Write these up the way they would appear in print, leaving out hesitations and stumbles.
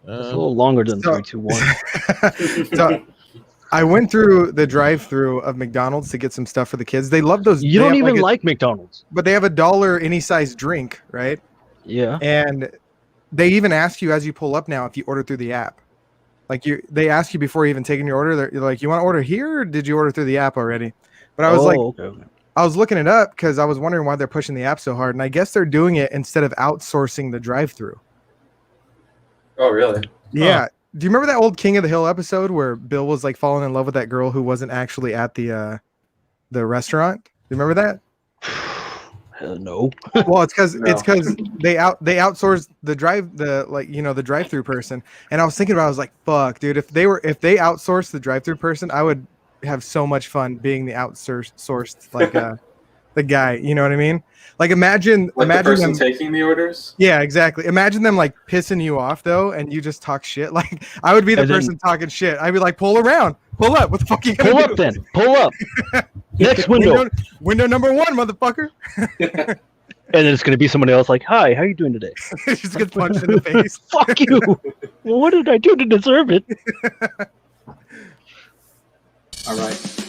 It's a little longer than 3, 2, 1. So I went through the drive-through of McDonald's to get some stuff for the kids. They love those. You don't even like McDonald's. But they have $1 any size drink, right? Yeah. And they even ask you as you pull up now if you order through the app. Like they ask you before you even taking your order. They're like, you want to order here or did you order through the app already? But I was okay. I was looking it up because I was wondering why they're pushing the app so hard. And I guess they're doing it instead of outsourcing the drive-through. Oh, really? Yeah. Do you remember that old King of the Hill episode where Bill was like falling in love with that girl who wasn't actually at the restaurant? Do you remember that? No. Well, it's because they outsourced the drive-through person. And I was thinking about, I was like, fuck, dude, if they outsourced the drive-through person, I would have so much fun being the outsourced like the guy. You know what I mean? Like imagine the person them taking the orders. Yeah, exactly. Imagine them like pissing you off though, and you just talk shit. Like I would be the person talking shit. I'd be like, pull around, pull up. What the fuck are you gonna pull do? up then? Pull up. Next window. Window number 1, motherfucker. And then it's gonna be somebody else like, hi, how you doing today? Just get punched in the face. Fuck you. What did I do to deserve it? All right.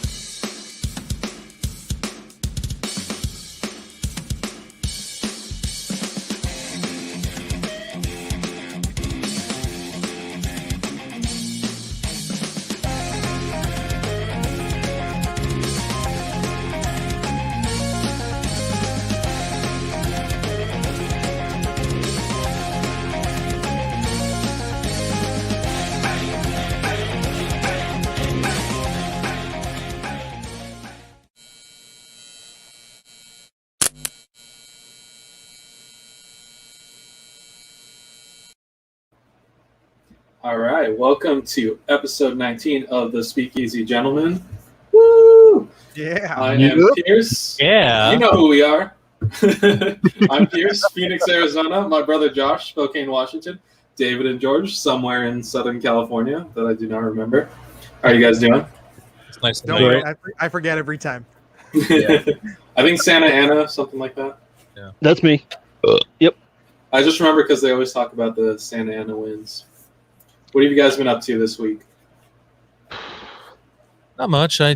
All right, welcome to episode 19 of the Speakeasy Gentlemen. Woo! Yeah. I am Pierce. Yeah. You know who we are. I'm Pierce, Phoenix, Arizona. My brother Josh, Spokane, Washington. David and George, somewhere in Southern California that I do not remember. How are you guys doing? It's nice to Don't meet worry, you. I forget every time. I think Santa Ana, something like that. Yeah. That's me. Yep. I just remember because they always talk about the Santa Ana winds. What have you guys been up to this week? Not much. I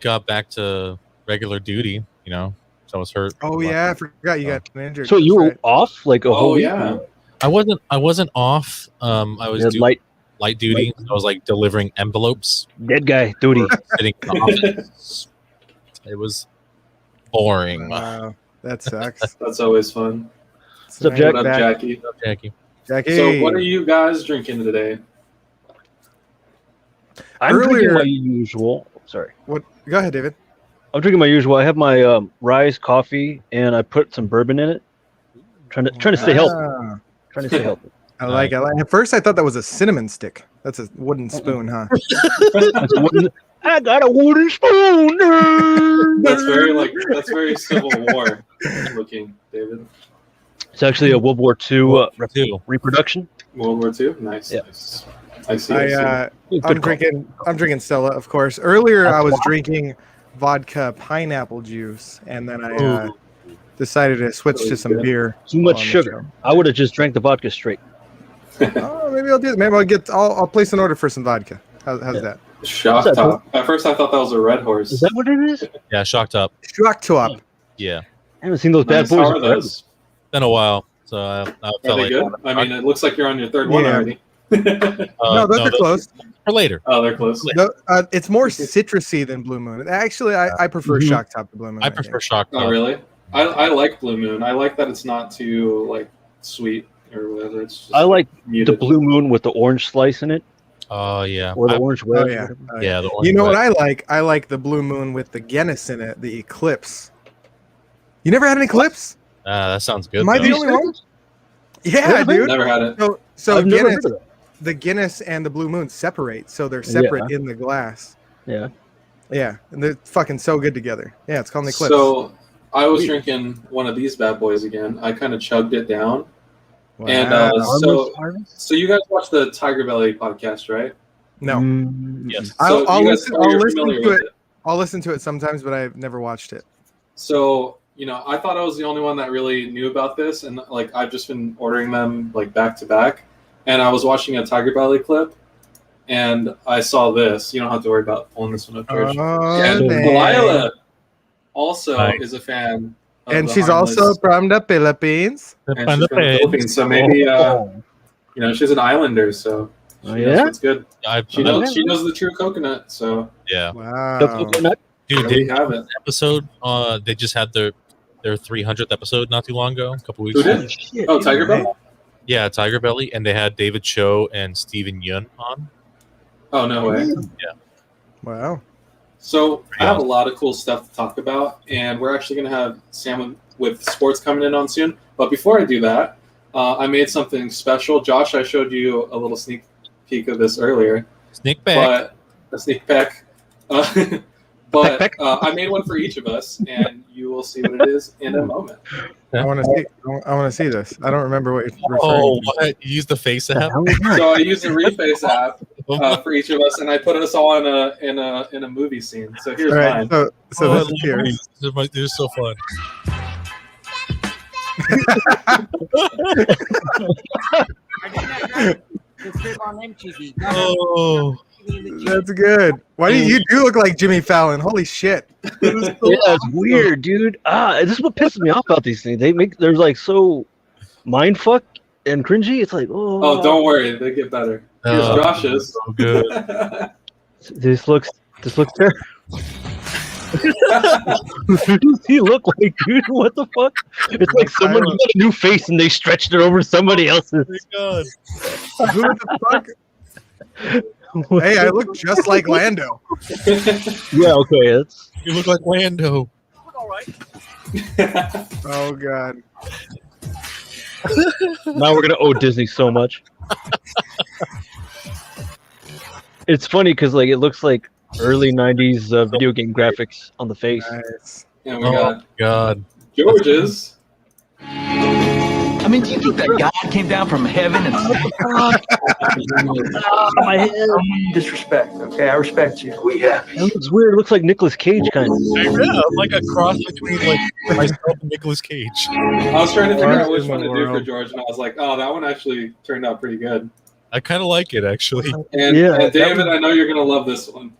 got back to regular duty, so I was hurt. Oh yeah, I forgot you got injured. So you were off like a whole week? Yeah. I wasn't off. I was doing light duty. I was like delivering envelopes. Dead guy duty. Sitting in the office. It was boring. Wow, that sucks. That's always fun. What's up, Jack? What up, Jackie? What's up, Jackie? Jackie. So what are you guys drinking today? I'm drinking my usual. Sorry. What? Go ahead, David. I'm drinking my usual. I have my rise coffee, and I put some bourbon in it. Trying to stay healthy. Trying to stay healthy. I like. At first, I thought that was a cinnamon stick. That's a wooden spoon, huh? I got a wooden spoon. That's very Civil War looking, David. It's actually a World War II reproduction. World War II? Nice. Yeah. Nice. I see. I'm drinking Stella, of course. Earlier, I was drinking vodka pineapple juice, and then I decided to switch to some beer. Too much sugar. I would have just drank the vodka straight. Oh, maybe I'll do that. Maybe I'll place an order for some vodka. How's that? Shock Top. At first, I thought that was a Red Horse. Is that what it is? Yeah, Shock Top. Shock Top. Yeah. I haven't seen those bad boys. How are those? Been a while, so I Are felt they like good? I mean, it looks like you're on your third one already. No, those are close. For later. Oh, they're close. It's more citrusy than Blue Moon. Actually, I prefer Shock Top to Blue Moon. I prefer Shock Top. Oh, really? I like Blue Moon. I like that it's not too like sweet or whatever. It's just I like muted. the Blue Moon with the orange slice in it. Oh yeah. Or the orange wedge. Yeah. The orange You know what wedge. I like? I like the Blue Moon with the Guinness in it, the Eclipse. You never had an Eclipse? That sounds good. Am I though. the only one? Yeah, Never dude. Never had it. So I've never Guinness, heard of that. the Guinness and the Blue Moon separate, so they're separate in the glass. Yeah. Yeah, and they're fucking so good together. Yeah, it's called an Eclipse. So I was drinking one of these bad boys again. I kind of chugged it down. Wow. And so you guys watch the Tiger Belly podcast, right? No. Yes. I'll you guys listen. know you're I'll listen familiar to with it. I'll listen to it sometimes, but I've never watched it. So, I thought I was the only one that really knew about this, and like I've just been ordering them like back to back. and I was watching a Tiger Belly clip, and I saw this. You don't have to worry about pulling this one up, George. And Delilah also is a fan. And she's also from the Philippines. And she's from the Philippines, so maybe she's an islander, so she knows what's good. She knows the true coconut. So yeah, wow, the coconut. Dude, they have it. Episode. They just had their 300th episode not too long ago, a couple weeks. Who did? Oh, Tiger Belly. Yeah, Tiger Belly, and they had David Cho and Steven Yeun on. Oh no way! Yeah. Wow. So I have a lot of cool stuff to talk about, and we're actually going to have Sam with sports coming in on soon. But before I do that, I made something special. Josh, I showed you a little sneak peek of this earlier. Sneak peek. A sneak peek. But I made one for each of us, and you will see what it is in a moment. I want to see this. I don't remember what you're referring to. What? You use the Face app? So I used the Reface app for each of us, and I put us all in a movie scene. So here's mine. So this is yours. They're so fun. Oh, that's good. Why do you do look like Jimmy Fallon? Holy shit! It's weird, dude. This is what pisses me off about these things. They're like so mindfuck and cringy. It's like, oh, don't worry, they get better. Here's Josh's. So good. This looks terrible. Who does he look like, dude? What the fuck? It's like someone got a new face and they stretched it over somebody else's. Oh my God. Who the fuck? Hey, I look just like Lando. Yeah, okay. You look like Lando. All right. Oh God. Now we're gonna owe Disney so much. It's funny because like it looks like early '90s video game graphics on the face. Nice. And we got God. George's. I mean, do you think that God came down from heaven and My head. disrespect? Okay, I respect you. We have. It's weird. It looks like Nicolas Cage kind of. Yeah, like a cross between like myself and Nicolas Cage. I was trying to figure out which one to do for George, and I was like, oh, that one actually turned out pretty good. I kind of like it actually. And David, I know you're gonna love this one.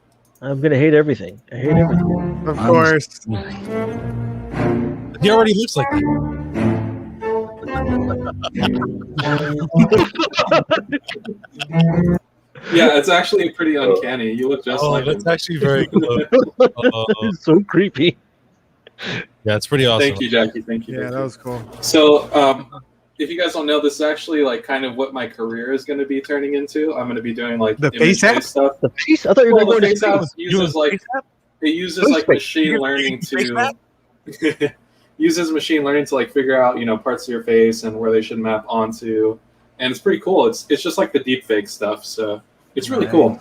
I'm gonna hate everything. I hate everything. Of course. He already looks like me. Yeah, it's actually pretty uncanny. You look just like that's him. actually very close. It's so creepy. Yeah, it's pretty awesome. Thank you, Jackie. Thank you. Yeah, that was cool. So, if you guys don't know, this is actually like kind of what my career is going to be turning into. I'm going to be doing like The face app stuff. The face? I thought you were Well, going the to face app uses like machine learning to uses machine learning to like figure out parts of your face and where they should map onto, and it's pretty cool. It's just like the deep fake stuff, so it's really cool.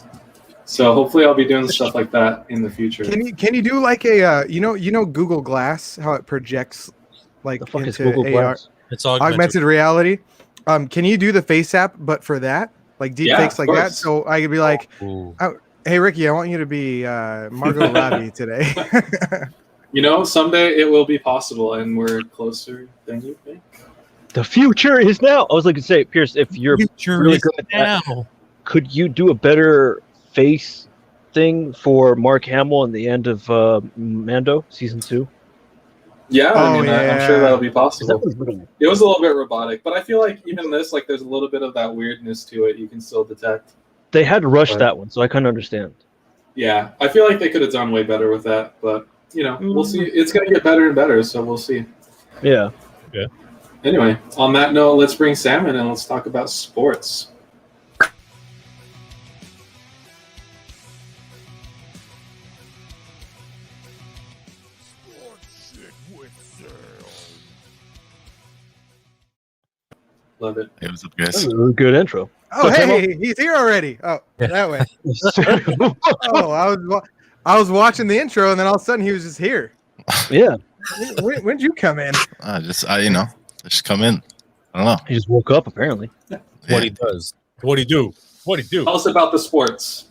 So hopefully I'll be doing stuff like that in the future. Can you do like a you know Google Glass, how it projects like The fuck is into Google AR Glass? It's augmented reality? Can you do the face app but for that, like deep fakes like that? So I could be like, hey Ricky, I want you to be Margot Robbie today. Someday it will be possible, and we're closer than you think. The future is now. I was like to say, Pierce, if you're really good at that, could you do a better face thing for Mark Hamill in the end of Mando season 2? Yeah, I'm sure that'll be possible. That It was a little bit robotic, but I feel like even this, like, there's a little bit of that weirdness to it. You can still detect. They had to rush that one, so I couldn't understand. Yeah, I feel like they could have done way better with that, but we'll see. It's gonna get better and better, so we'll see. Yeah. Yeah. Anyway, on that note, let's bring Sam in and let's talk about sports. Love it. Hey, what's up, guys? That was a good intro. Oh, So, hey, he's here already. Oh, that way. Oh, I was watching the intro, and then all of a sudden he was just here. Yeah. When'd you come in? Just come in. I don't know. He just woke up, apparently. What he does. What he do. Tell us about the sports.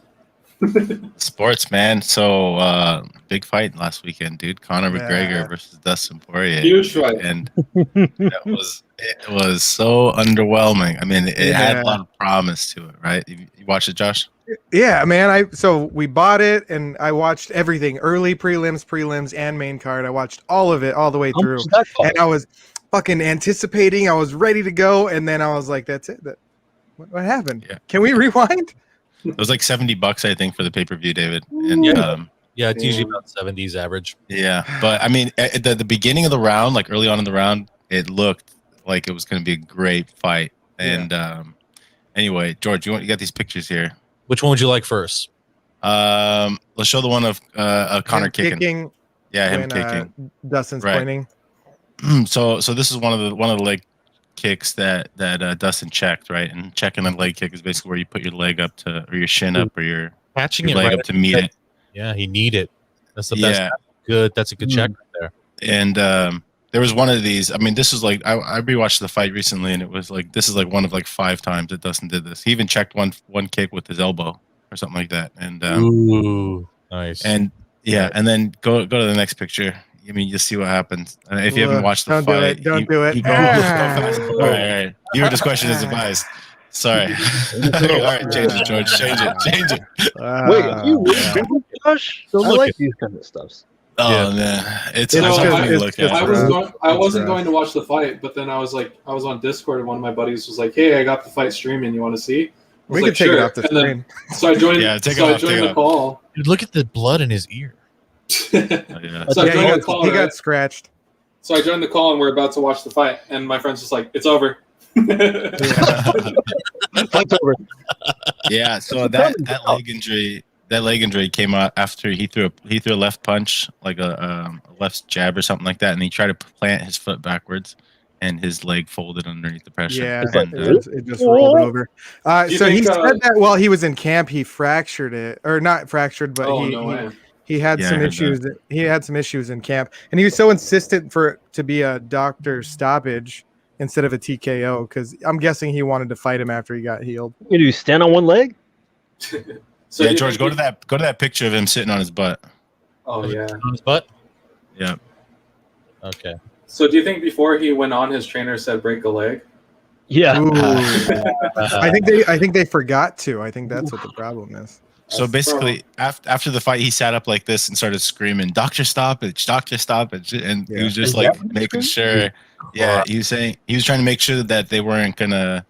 Sports, man. So big fight last weekend, dude. Conor McGregor versus Dustin Poirier. Huge fight. And it was so underwhelming. I mean, it had a lot of promise to it, right? You watched it, Josh? Yeah, man. So we bought it, and I watched everything: early prelims, and main card. I watched all of it, all the way through, and I was fucking anticipating. I was ready to go, and then I was like, "That's it. What happened? Yeah. Can we rewind?" It was like $70, I think, for the pay-per-view, David. And yeah, it's usually about 70s average. Yeah, but I mean, at the beginning of the round, like early on in the round, it looked like it was going to be a great fight. And anyway, George, you got these pictures here. Which one would you like first? Let's show the one of Conor kicking. Yeah, him when, kicking. Dustin's pointing. So this is one of the leg kicks that Dustin checked, right? And checking a leg kick is basically where you put your leg up to, or your shin up, or your catching your leg up to meet it. Yeah, he need it. That's the best. Good. That's a good check right there. And there was one of these. I mean, this is like I rewatched the fight recently, and it was like this is like one of like 5 times that Dustin did this. He even checked one kick with his elbow or something like that. And ooh, nice. And and then go to the next picture. I mean, you'll see what happens. If you haven't watched the fight, don't do it. Go fast. All right. Your discretion is advised. Sorry. All right, change it, George. Change it. Wait, you Josh? I like these kind of stuffs. Oh man, it's I wasn't going to watch the fight, but then I was on Discord, and one of my buddies was like, "Hey, I got the fight streaming. You want to see?" We can take it off the screen. So I joined. I joined the call. Dude, look at the blood in his ear. So I joined the call. He got scratched. So I joined the call, and we're about to watch the fight, and my friend's just like, "It's over." Fight's over. Yeah. So that leg injury came out after he threw a left punch, like a left jab or something like that, and he tried to plant his foot backwards, and his leg folded underneath the pressure. Yeah, it just rolled over. So he said that while he was in camp, he fractured it, or not fractured, but he had some issues. He had some issues in camp, and he was so insistent for it to be a doctor stoppage instead of a TKO, because I'm guessing he wanted to fight him after he got healed. You do stand on one leg? So yeah, George, go to that picture of him sitting on his butt. Oh yeah, on his butt. Yeah. Okay. So do you think before he went on, his trainer said break a leg? Yeah. I think they forgot to. I think that's what the problem is. So basically, after the fight, he sat up like this and started screaming, "Doctor, stoppage! Doctor, stoppage!" And he was just like making sure. Yeah, he was trying to make sure that they weren't gonna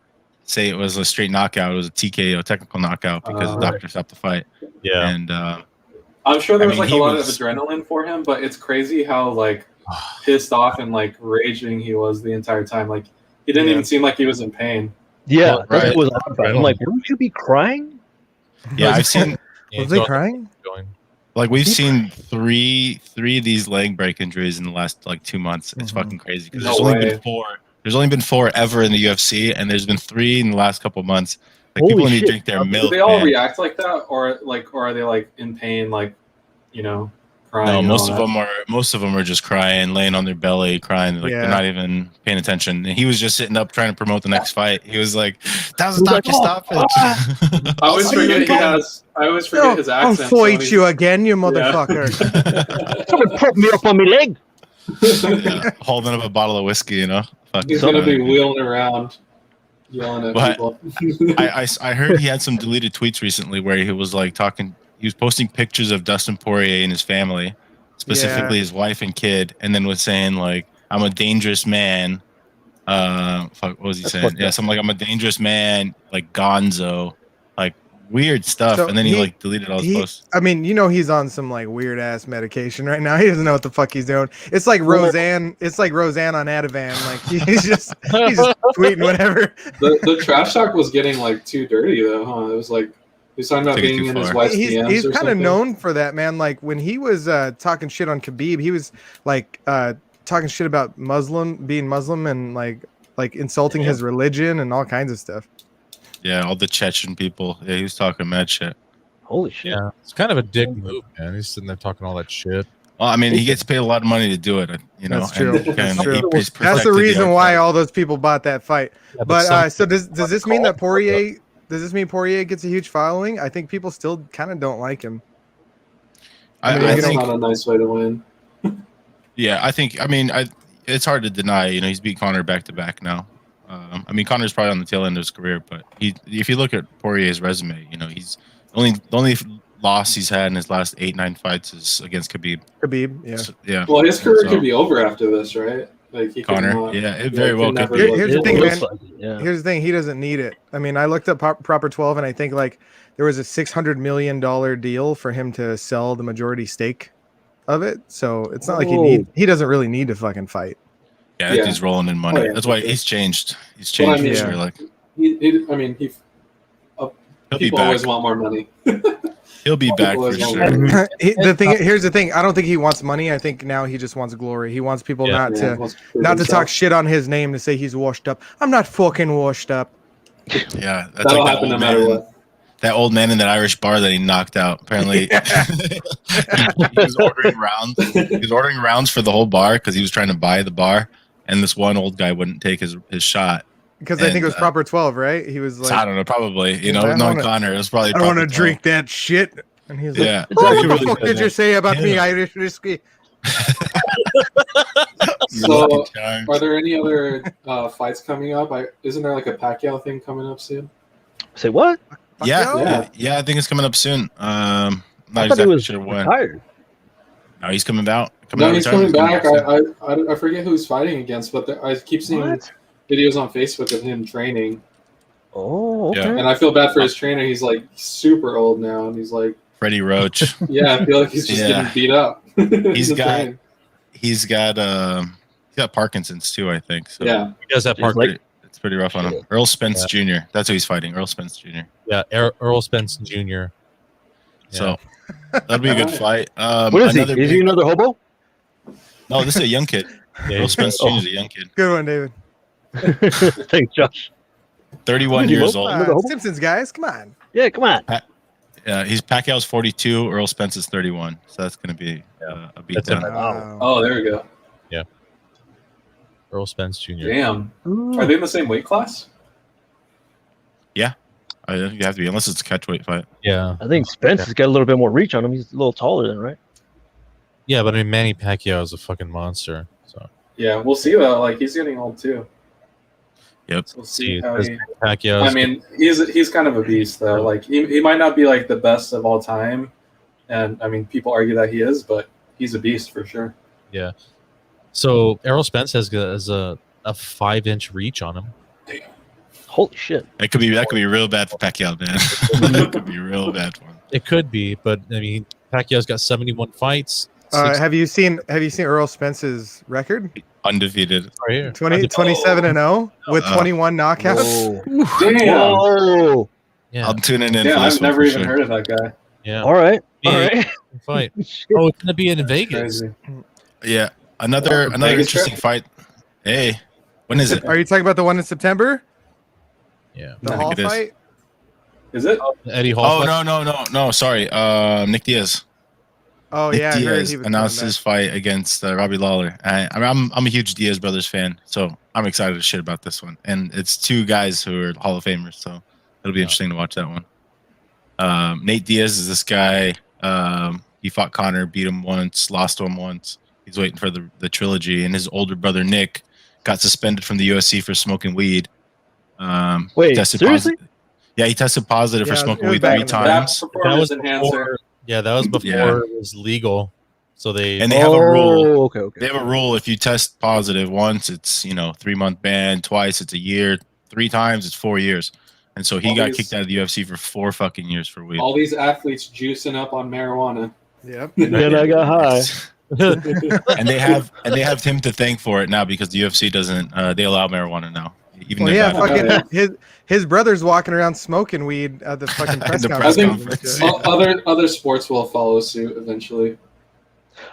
say it was a straight knockout. It was a TKO, technical knockout, because the doctor stopped the fight. Yeah, and I'm sure there was a lot of adrenaline for him, but it's crazy how like pissed off and like raging he was the entire time. Like he didn't even seem like he was in pain. Yeah, right. It was. I'm like, wouldn't you be crying? Yeah, I've seen. Was he crying? Like we've seen three of these leg break injuries in the last like 2 months. It's fucking crazy because there's only been 4. There's only been 4 ever in the UFC, and there's been 3 in the last couple of months. Like people need to drink their milk. Do they all react like that, or are they like in pain, like crying? No, most of them are just crying, laying on their belly, crying. Like they're not even paying attention. And he was just sitting up trying to promote the next fight. He was like, "That was Doctor Stoppage." I always forget his accent. I'll fight you again, you motherfucker. Someone put me up on my leg. Holding up a bottle of whiskey, He's gonna be wheeling around, yelling at people. I heard he had some deleted tweets recently where he was like talking. He was posting pictures of Dustin Poirier and his family, specifically his wife and kid, and then was saying like, "I'm a dangerous man." What was he saying? Yeah, something like, "I'm a dangerous man," like Gonzo, like weird stuff. So and then he like deleted all his posts. I mean, he's on some like weird ass medication right now. He doesn't know what the fuck he's doing. It's like Roseanne. It's like Roseanne on Ativan. Like he's just tweeting whatever. The trash talk was getting like too dirty though, huh? It was like. He's talking about being in his wife's DMs. He's kind of known for that, man. Like when he was talking shit on Khabib, he was like talking shit about being Muslim, and like insulting his religion and all kinds of stuff. Yeah, all the Chechen people. Yeah, he was talking mad shit. Holy shit! Yeah, it's kind of a dick move, man. He's sitting there talking all that shit. Well, I mean, he gets paid a lot of money to do it. That's true. That's the reason why all those people bought that fight. Yeah, but so does this mean that Poirier Poirier gets a huge following? I think people still kind of don't like him. I That's think not a nice way to win. Yeah, I think. I mean, it's hard to deny. You know, he's beat Conor back to back now. I mean, Conor's probably on the tail end of his career, but if you look at Poirier's resume, you know, he's the only loss he's had in his last 8-9 fights is against Khabib. Yeah. So, yeah. Well, his career could be over after this, right? Like he Conor, it very well could be. Here's the thing, man. Here's the thing. He doesn't need it. I mean, I looked up Proper 12, and I think like there was a $600 million deal for him to sell the majority stake of it. So it's not like he doesn't really need to fucking fight. Yeah, he's rolling in money. That's why he's changed. He's changed for sure. Like, people always want more money. He'll be back for sure. Here's the thing. I don't think he wants money. I think now he just wants glory. He wants people not to talk shit on his name, to say he's washed up. I'm not fucking washed up. Yeah, that's like that old man. That old man in that Irish bar that he knocked out. Apparently, he was ordering rounds. He was ordering rounds for the whole bar because he was trying to buy the bar, and this one old guy wouldn't take his shot. Because I think it was Proper 12, right? He was like, I don't know, probably. You know, knowing Conor, it was probably. I don't want to drink that shit. And he's like, yeah. What the fuck did you say about me, Irish whiskey? So, are there any other fights coming up? Isn't there like a Pacquiao thing coming up soon? Say what? Yeah. I think it's coming up soon. Not exactly sure when. Retired. No, he's coming out. He's coming back. I forget who he's fighting against, but I keep seeing videos on Facebook of him training. Oh, okay. And I feel bad for his trainer. He's like super old now, and he's like Freddie Roach. Yeah, I feel like he's just getting beat up. He's got Parkinson's too, I think. So he does have Parkinson's. It's pretty rough on him. Earl Spence Jr. That's who he's fighting. Earl Spence Jr. Yeah, Earl Spence Jr. Yeah. So that'll be a good fight. What is he? Is he another hobo? No, this is a young kid. Earl Spence Jr. is a young kid. Good one, David. Thanks, Josh. 31 years old. Simpsons guys, come on. Yeah, come on. He's Pacquiao's 42. Earl Spence is 31. So that's going to be a beatdown. Wow. Oh, there we go. Yeah. Earl Spence Jr. Damn. Are they in the same weight class? Yeah. I think you have to be, unless it's a catchweight fight. Yeah. I think Spence has got a little bit more reach on him. He's a little taller than, right? Yeah, but I mean, Manny Pacquiao is a fucking monster. So yeah, we'll see though. Like he's getting old too. Yep. So we'll see how Pacquiao. I mean, he's kind of a beast though. Like he might not be like the best of all time, and I mean people argue that he is, but he's a beast for sure. Yeah. So Errol Spence has a 5-inch reach on him. Damn. Holy shit! That could be real bad for Pacquiao, man. It could be real bad for him. It could be, but I mean, Pacquiao's got 71 fights. Have you seen Earl Spence's record? Undefeated. Right here. 27-0 with 21 knockouts. Damn. Whoa. Yeah. I'm tuning in. Yeah, for this I've never even sure. heard of that guy. Yeah. All right. Fight. Oh, it's gonna be in Vegas. Crazy. Yeah. Another interesting fight. Hey, when is it? Are you talking about the one in September? Yeah. The Hall fight? Is it? Eddie Hall. Oh, no. Sorry. Nick Diaz. Oh, Nick yeah. Diaz announced his fight against Robbie Lawler. I'm a huge Diaz brothers fan, so I'm excited as shit about this one. And it's two guys who are Hall of Famers, so it'll be interesting to watch that one. Nate Diaz is this guy. He fought Conor, beat him once, lost to him once. He's waiting for the trilogy, and his older brother Nick got suspended from the UFC for smoking weed. Wait, seriously? Yeah, he tested positive for smoking weed 3 times. That was before. Yeah, that was before it was legal. So they have a rule. Okay. They have a rule. If you test positive once, it's 3-month ban. Twice, it's a year. 3 times, it's 4 years. And so he got kicked out of the UFC for 4 fucking years for weed. All these athletes juicing up on marijuana. Yep. And then I got high. and they have him to thank for it now because the UFC doesn't. They allow marijuana now. Even his brother's walking around smoking weed at the fucking press conference. I think other sports will follow suit eventually.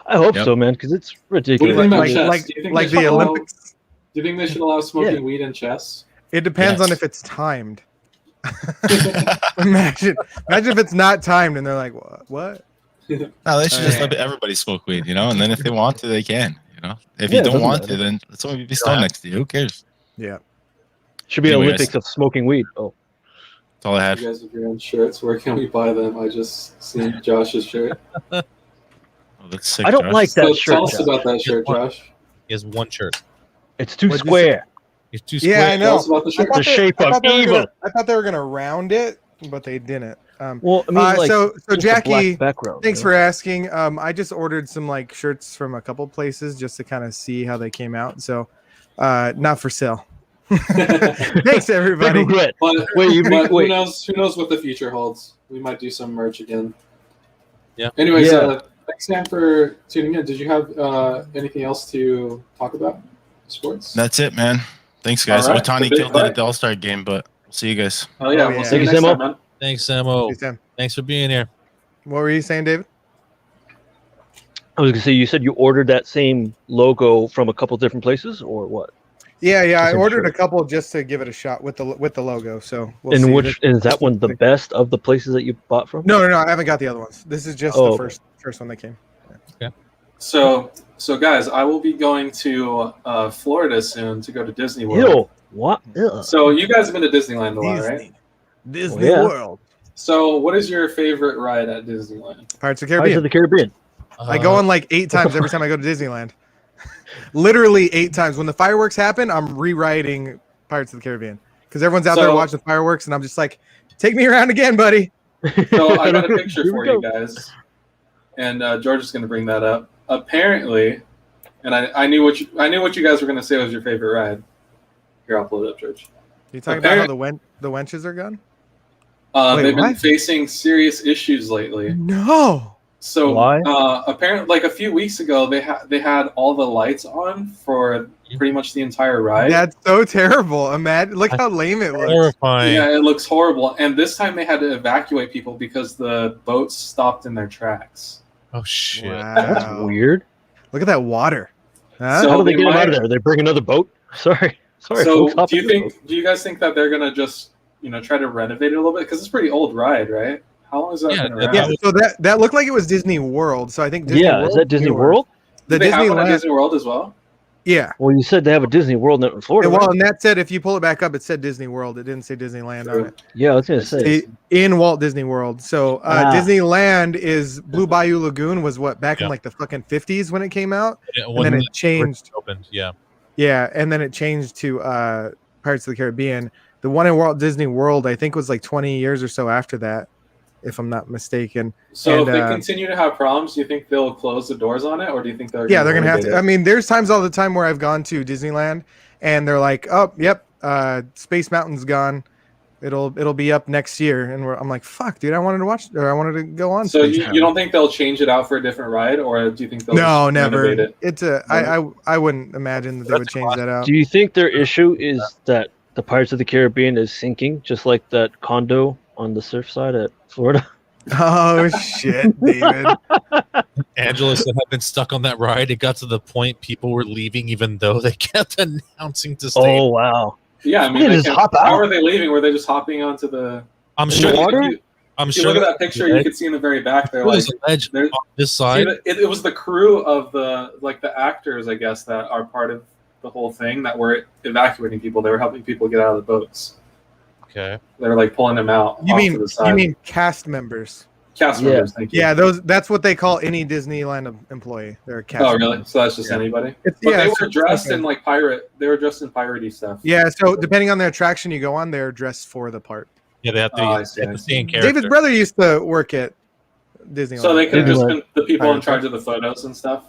I hope so, man, because it's ridiculous. What do you think about chess? Like the Olympics. Do you think they should allow smoking weed in chess? It depends on if it's timed. Imagine if it's not timed and they're like, what? No, they should just let everybody smoke weed, and then if they want to, they can. If you don't want to, then someone be stoned next to you. Who cares? Yeah. Should be an Olympics of smoking weed. Oh. That's all I had. You guys have your own shirts. Where can we buy them? I just seen Josh's shirt. Oh, that's sick, I don't Josh. like that So shirt. tell us Josh. about that shirt, Josh. He has one shirt. It's too What'd you square. It's too square. Yeah, I Tell know. us about the shirt. The shape of evil. I thought they were gonna round it, but they didn't. Well, I mean, like, so just a Jackie, black background, thanks you know? for asking. I just ordered some like shirts from a couple places just to kind of see how they came out. So, not for sale. Thanks, everybody. Big regret. But, Wait, who knows? Who knows what the future holds? We might do some merch again. Yeah. Anyways, Yeah. thanks, Sam, for tuning in. Did you have anything else to talk about? Sports? That's it, man. Thanks, guys. All right. Otani The big killed it fight. at the All-Star game, but we'll see you guys. Oh yeah, Oh, we'll yeah. see you Thank you, next Samo. time, man. Thanks, Samo. Hey, Sam. Thanks for being here. What were you saying, David? I was gonna say, you said you ordered that same logo from a couple different places, or what? Yeah. I Same ordered shirt. a couple just to give it a shot with the logo. So we'll And see. which is that one the best of the places that you bought from? No. I haven't got the other ones. This is just Oh, the okay. first one that came. So guys, I will be going to Florida soon to go to Disney World. Ew. What? Ugh. So you guys have been to Disneyland a lot, right? Disney Yeah. World. So what is your favorite ride at Disneyland? Pirates of Pirates the Caribbean. of the Caribbean. I go on like 8 times every time I go to Disneyland. Literally 8 times. When the fireworks happen, I'm rewriting Pirates of the Caribbean because everyone's out there So- watching the fireworks, and I'm just like, take me around again, buddy. So I got a picture Here for we you go. guys, and George is going to bring that up. Apparently, and I knew what you guys were going to say was your favorite ride. Here, I'll pull it up, George. You talking about how the wenches are gone? Wait, They've been what? facing serious issues lately. No. So Why? apparently, like a few weeks ago, they had all the lights on for pretty much the entire ride. That's so terrible. Imagine, look how lame it looks. Horrifying. Yeah, it looks horrible. And this time they had to evacuate people because the boats stopped in their tracks. Oh shit. That's Wow. weird. Look at that water. Huh? So How do they they get them out might- of there? They bring another boat? Sorry. So folks, hop do in the boat. you guys think that they're gonna just try to renovate it a little bit, because it's a pretty old ride, right? How long has that Yeah, been around? Yeah, so that looked like it was Disney World. So I think Disney Yeah, World is that Disney World? The Do they have one at Disneyland. Disney World as well? Yeah. Well, you said they have a Disney World in Florida. Well, right? and that said, if you pull it back up, it said Disney World. It didn't say Disneyland on it. Yeah, I was gonna say. In Walt Disney World. So Disneyland is Blue Bayou Lagoon was what back in Yeah. like the fucking 50s when it came out, Yeah, and when then the it changed. opened. Yeah. Yeah, and then it changed to Pirates of the Caribbean. The one in Walt Disney World, I think, was like 20 years or so after that, if I'm not mistaken. So And, if they continue to have problems, do you think they'll close the doors on it, or do you think they're Yeah, they're gonna have to. renovate I mean, there's times all the time where I've gone to Disneyland and they're like, "Oh, yep, Space Mountain's gone. It'll be up next year." And I'm like, "Fuck, dude, I wanted to watch, or I wanted to go on." it? So Space you Mountain." don't think they'll change it out for a different ride, or do you think they'll No, just never. renovate it? It's a. I wouldn't imagine that they would change that out. Do you think their issue is that the Pirates of the Caribbean is sinking, just like that condo on the surf side at Florida? Oh shit, David. Angela said I've been stuck on that ride. It got to the point people were leaving even though they kept announcing to stay. Oh wow! Yeah, I They mean, they just can't- hop how out. are they leaving? Were they just hopping onto the? I'm If sure. you- water? If you, I'm if you sure look at that picture, you can see in the very back there, like there's a ledge there- on this see, side. it was the crew of the actors, I guess, that are part of the whole thing that were evacuating people. They were helping people get out of the boats. Okay. They were like pulling them out. You off mean to the side. cast members? cast Yeah. members? Thank you. Yeah, that's what they call any Disneyland employee. They're a cast. Oh, member. really? So that's just Yeah. anybody? It's, But yeah, they it's were just dressed like in like pirate. They were dressed in piratey stuff. Yeah, so depending on the attraction you go on, they're dressed for the part. Yeah, they have to, Oh, I they see, have I to see. stay in character. David's brother used to work at Disneyland. So they could have just Disneyland. been the people in Pirate charge of the photos and stuff.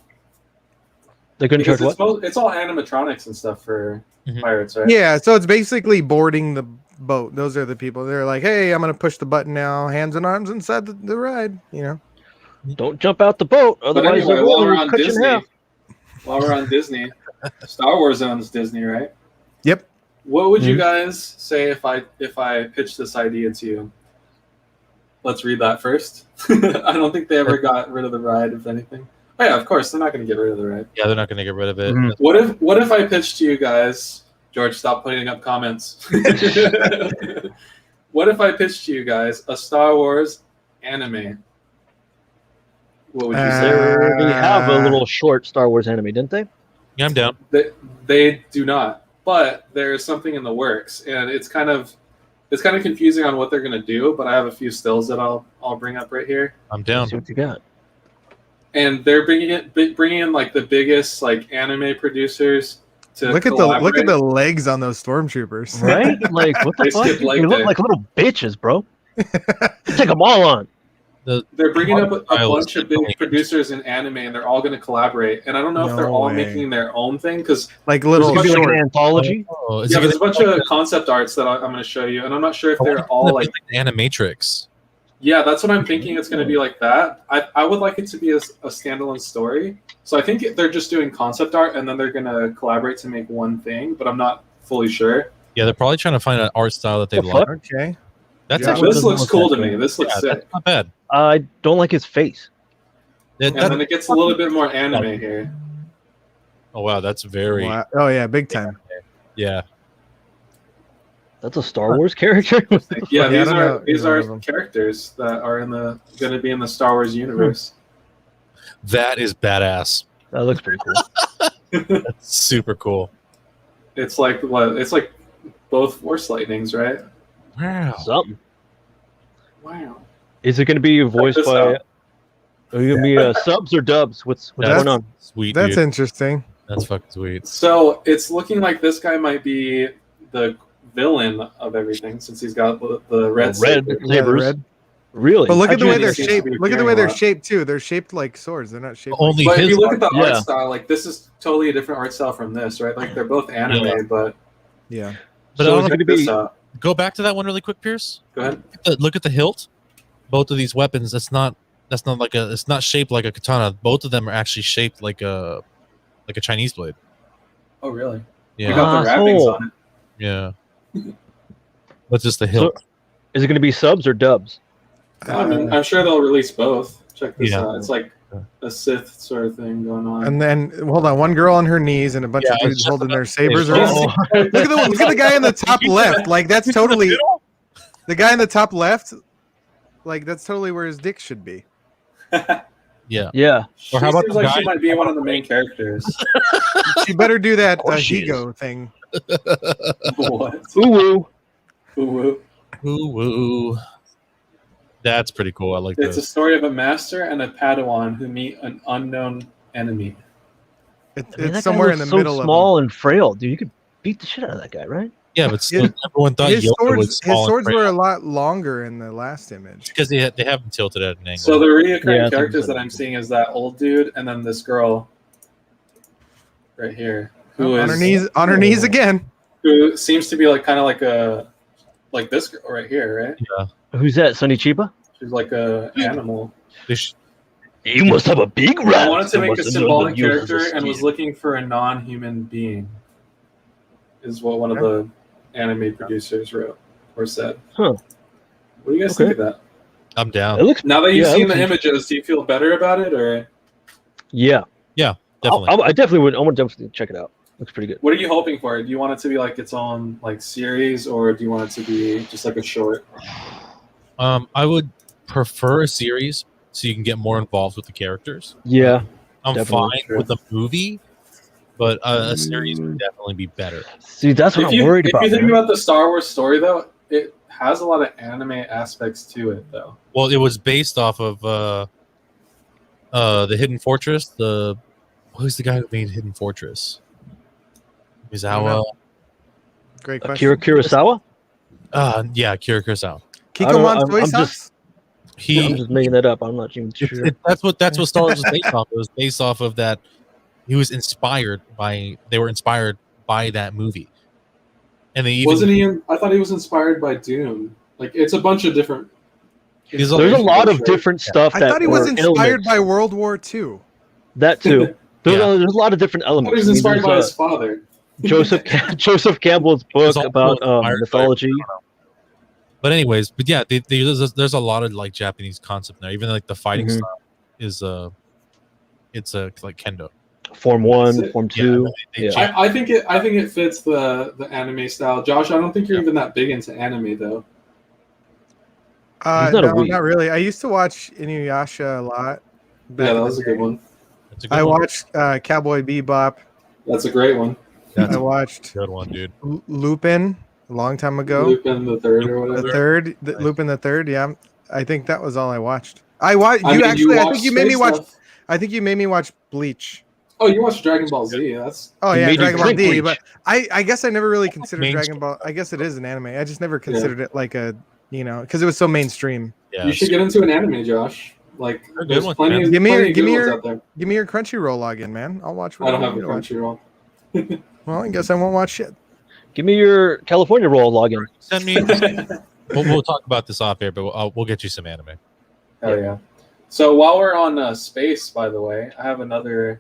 They couldn't Because charge what? it's all animatronics and stuff for Mhm. pirates, right? Yeah, so it's basically boarding the boat. Those are the people. They're like, hey, I'm gonna push the button now, hands and arms inside the ride. You know. Don't jump out the boat, But otherwise anyway, they'll while we're on cut you in Disney, half. Star Wars owns Disney, right? Yep. What would you Mhm. guys say if I pitched this idea to you? Let's read that first. I don't think they ever got rid of the ride, if anything. Oh yeah, of course they're not going to get rid of the ride. Yeah, they're not going to get rid of it. Mhm. What if I pitched to you guys? George, stop putting up comments. What if I pitched to you guys a Star Wars anime? What would you They say? already have a little short Star Wars anime, didn't they? Yeah, I'm down. They do not, but there's something in the works, and it's kind of it's kind of confusing on what they're gonna do, but I have a few stills that I'll bring up right here. I'm down. Let's see what you got. And they're bringing in like the biggest like anime producers to Look at the legs on those stormtroopers. Right? Like what the They fuck? skip leg They look day. like little bitches, bro. Take them all on. They're bringing up a style is bunch of big definitely producers in anime, and they're all going to collaborate. And I don't know if No they're all way. making their own thing because Like little It's gonna be like short. an anthology. Oh, is yeah, it there's a gonna bunch of concept arts that I'm going to show you, and I'm not sure if they're all like. the Animatrix? Yeah, that's what I'm thinking. It's going to be like that. I would like it to be a standalone story. So I think they're just doing concept art, and then they're going to collaborate to make one thing. But I'm not fully sure. Yeah, they're probably trying to find an art style that they The like. fuck? Okay. That's Yeah, actually This doesn't looks look cool that to me. good. This looks Yeah, sick. that's not bad. I don't like his face. That- And then it gets a little bit more anime here. oh wow, that's very Wow. Oh yeah, big time. yeah. That's a Star Wars character. Yeah, I these don't are know these either are of them. characters that are going to be in the Star Wars universe. That is badass. That looks pretty cool. That's super cool. It's like what? It's like both Force lightnings, right? Wow. Something. Wow. Is it going to be voiced this by? out. Are you going to be subs or dubs? What's That's going on? sweet. That's Dude. interesting. That's fucking sweet. So it's looking like this guy might be the villain of everything since he's got the red Red saber. Yeah, the sabers. red. Really? But look at the way Actually, they're it seems to shaped. be Look at the appearing way a they're lot. shaped too. They're shaped like swords. They're not shaped. Only But if his you look at the Yeah. art style, like this is totally a different art style from this, right? Like they're both anime, Yeah. but Yeah. But So I it's don't going to this be. out. go back to that one really quick, Pierce. Go ahead. Look at the hilt. Both of these weapons. That's not like a. It's not shaped like a katana. Both of them are actually shaped like a Chinese blade. Oh, really? Yeah. We got the wrappings on it. Yeah. But just the hilt. So, is it going to be subs or dubs? I mean, I'm sure they'll release both. Check this Yeah. out. It's like a Sith sort of thing going on. And then hold on, one girl on her knees and a bunch Yeah, of I was dudes just holding about their to say, sabers oh. around. Look at the guy in the top left. Like that's totally the guy in the top left. Like that's totally where his dick should be. Yeah. Yeah. She Or how about seems the like guy- she might be one of the main characters. She better do that course she is. Higo thing. What? Ooh, woo. Ooh, Ooh, woo. That's pretty cool. I like it's a that. story of a master and a Padawan who meet an unknown enemy. It's, I mean, that it's guy somewhere in looks the middle so of small and frail, dude. You could beat the shit out of that guy, right? Yeah, but still, everyone thought his Yoda was swords. small His swords and were a frail lot longer in the last image. because they have them tilted at an angle. So the reoccurring Yeah, I think characters so. that I'm seeing is that old dude and then this girl right here who on is her knees again. who seems to be like kind of like this girl right here, right? yeah. Who's that? Sonny Chiba? She's like a animal. They sh- You must have a big rat. I wanted to make a Must have symbolic known that you was character a and was steed. looking for a non-human being. Is what one of the anime producers wrote or said. Huh. What do you guys Okay. think of that? I'm down. It looks. Now that you've Yeah, it seen the looks images, do you feel better about it, or Yeah. Definitely. I definitely would. I want to definitely check it out. Looks pretty good. what are you hoping for? Do you want it to be like its own like series, or do you want it to be just like a short? I would prefer a series so you can get more involved with the characters. Yeah. I'm Definitely. fine with a movie, but a series would definitely be better. See, that's what If I'm you, worried if about. you think man. about the Star Wars story, though, it has a lot of anime aspects to it, though. Well, it was based off of the Hidden Fortress. Who's the guy who made Hidden Fortress? Mizawa. Great Akira question. Kurosawa? Yeah, Kira Kurosawa. Kiko I don't know, Monsoy I'm sauce? I'm just making that up. I'm not even sure. That's what Star Wars was based off. It was based off of that. He was inspired by. They were inspired by that movie, and they even Wasn't he? I thought he was inspired by Dune. Like it's a bunch of different. There's There's a lot of different stuff I that thought he was were inspired elements. by World War II. That too. There's, Yeah. there's a lot of different I thought elements. he was inspired by there's, his father. Joseph Campbell's book also about inspired by- mythology. But anyways, yeah, there's a lot of like Japanese concept there. Even like the fighting Mhm. style is it's like kendo. Form 1, That's it. Form Yeah, 2. they Yeah. change- I think it fits the anime style. Josh, I don't think you're even that big into anime though. He's not a No, weeb. not really. I used to watch Inuyasha a lot. back Yeah, in that the was a day. good one. That's a good I one. watched Cowboy Bebop. That's a great one. That's I a watched good one, dude. Lupin. a long time ago. Lupin the Third or whatever. Lupin the Third. Yeah, I think that was all I watched. I watched. I think you made me watch. I think you made me watch Bleach. Oh, you watched Dragon Ball Z? That's. Oh yeah, Dragon Ball Z. Bleach. But I guess I never really considered Dragon Ball. I guess it is an anime. I just never considered it like a, because it was so mainstream. Yeah, you should get into an anime, Josh. Like, there's plenty. Give me your Crunchyroll login, man. I'll watch. I don't have a Crunchyroll. Well, I guess I won't watch shit. Give me your California roll login. Send me. we'll talk about this off air, but we'll get you some anime. Hell yeah. So while we're on space, by the way, I have another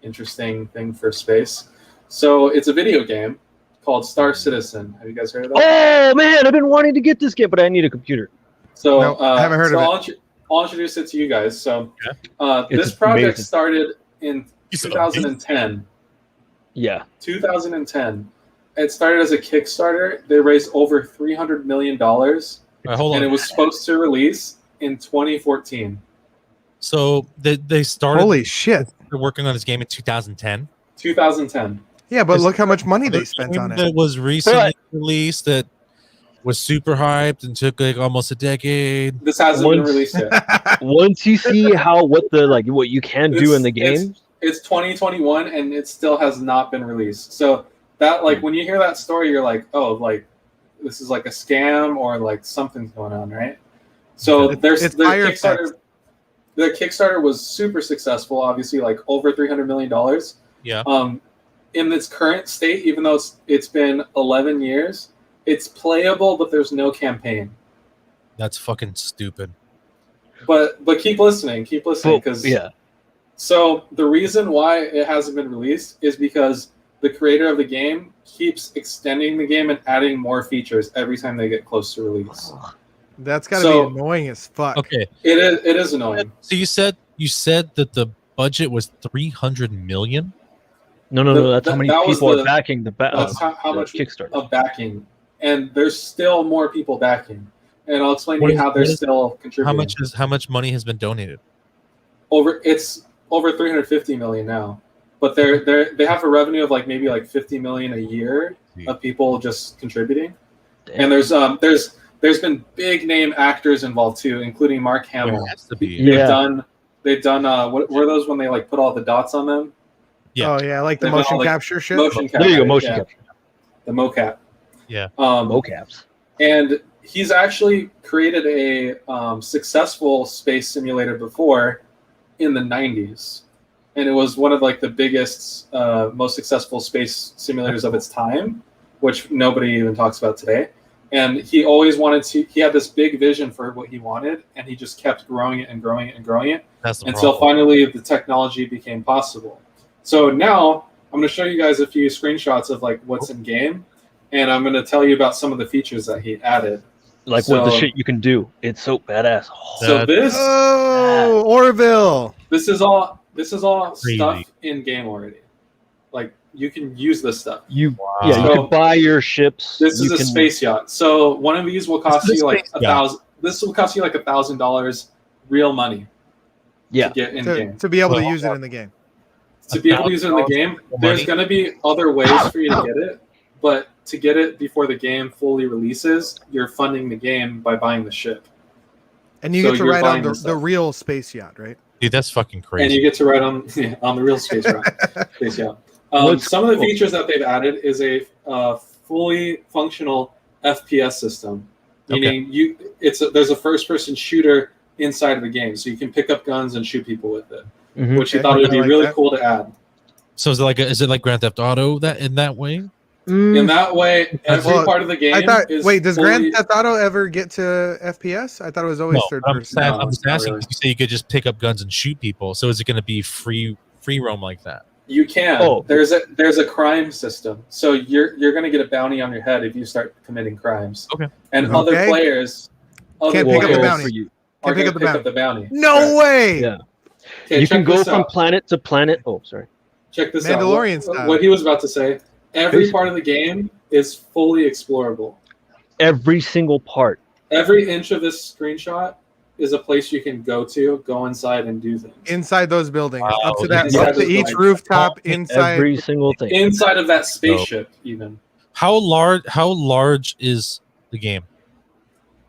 interesting thing for space. So it's a video game called Star Citizen. Have you guys heard of that? Oh man, I've been wanting to get this game, but I need a computer. So no, I haven't heard of it. I'll introduce it to you guys. So this project amazing. started in 2010. Yeah. 2010. It started as a Kickstarter. They raised over $300 million. Right, hold on. And it was supposed to release in 2014. So they started. Holy shit! They're working on this game in 2010. 2010. Yeah, but look how much money they spent on it. That was recently released. That was super hyped and took like almost a decade. This hasn't been released yet. Once you see what you can do in the game, it's 2021 and it still has not been released. So that when you hear that story, you're like, oh, like this is like a scam or like something's going on, right? So their Kickstarter was super successful, obviously, like over $300 million. Yeah. In its current state, even though it's been 11 years, it's playable, but there's no campaign. That's fucking stupid. But keep listening, because So the reason why it hasn't been released is because the creator of the game keeps extending the game and adding more features every time they get close to release. That's gotta be annoying as fuck. Okay, it is annoying. So you said that the budget was $300 million. No. That's how many people are backing That's how much Kickstarter of backing, and there's still more people backing. And I'll explain to you how they're still contributing. How much money has been donated? It's over 350 million now, but they have a revenue of maybe 50 million a year of people just contributing. Damn. And there's been big name actors involved too, including Mark Hamill. They've done what were those when they put all the dots on them? Yeah. Oh yeah, like the motion capture shit. There you go, motion capture. The mocap. Yeah. Mocaps. And he's actually created a successful space simulator before in the 90s. And it was one of the biggest, most successful space simulators of its time, which nobody even talks about today. And he always he had this big vision for what he wanted, and he just kept growing it and growing it and growing it until finally the technology became possible. So now I'm going to show you guys a few screenshots of what's in game, and I'm going to tell you about some of the features that he added. What the shit you can do. It's so badass. So this Orville. This is all Crazy. stuff in game already. You can use this stuff. You can buy your ships. This is a space yacht. So one of these will cost you $1,000. This will cost you $1,000 real money. Yeah. To get in game. To be able to use it in the game. To be able to use it in the game, there's going to be other ways for you to get it, but to get it before the game fully releases, you're funding the game by buying the ship. And you get to ride on the real space yacht, right? Dude, that's fucking crazy. And you get to ride on the real space yacht. Some of the features that they've added is a fully functional FPS system, meaning there's a first-person shooter inside of the game, so you can pick up guns and shoot people with it, which you thought would be really cool to add. So is it like Grand Theft Auto in that way? In that way, every part of the game. Does Grand Theft Auto ever get to FPS? I thought it was always third person. I'm just asking. Really. You say you could just pick up guns and shoot people. So is it going to be free roam like that? You can. There's a crime system. So you're going to get a bounty on your head if you start committing crimes. Okay. And other players can't pick up the bounty. Can't pick up the bounty. No way. Yeah. You can go from planet to planet. Oh, sorry. Check this Mandalorian out. style. What he was about to say. Every part of the game is fully explorable. Every single part. Every inch of this screenshot is a place you can go inside and do things. Inside those buildings. Wow. Up to each rooftop, inside. Every single thing. Inside of that spaceship, even. How large is the game?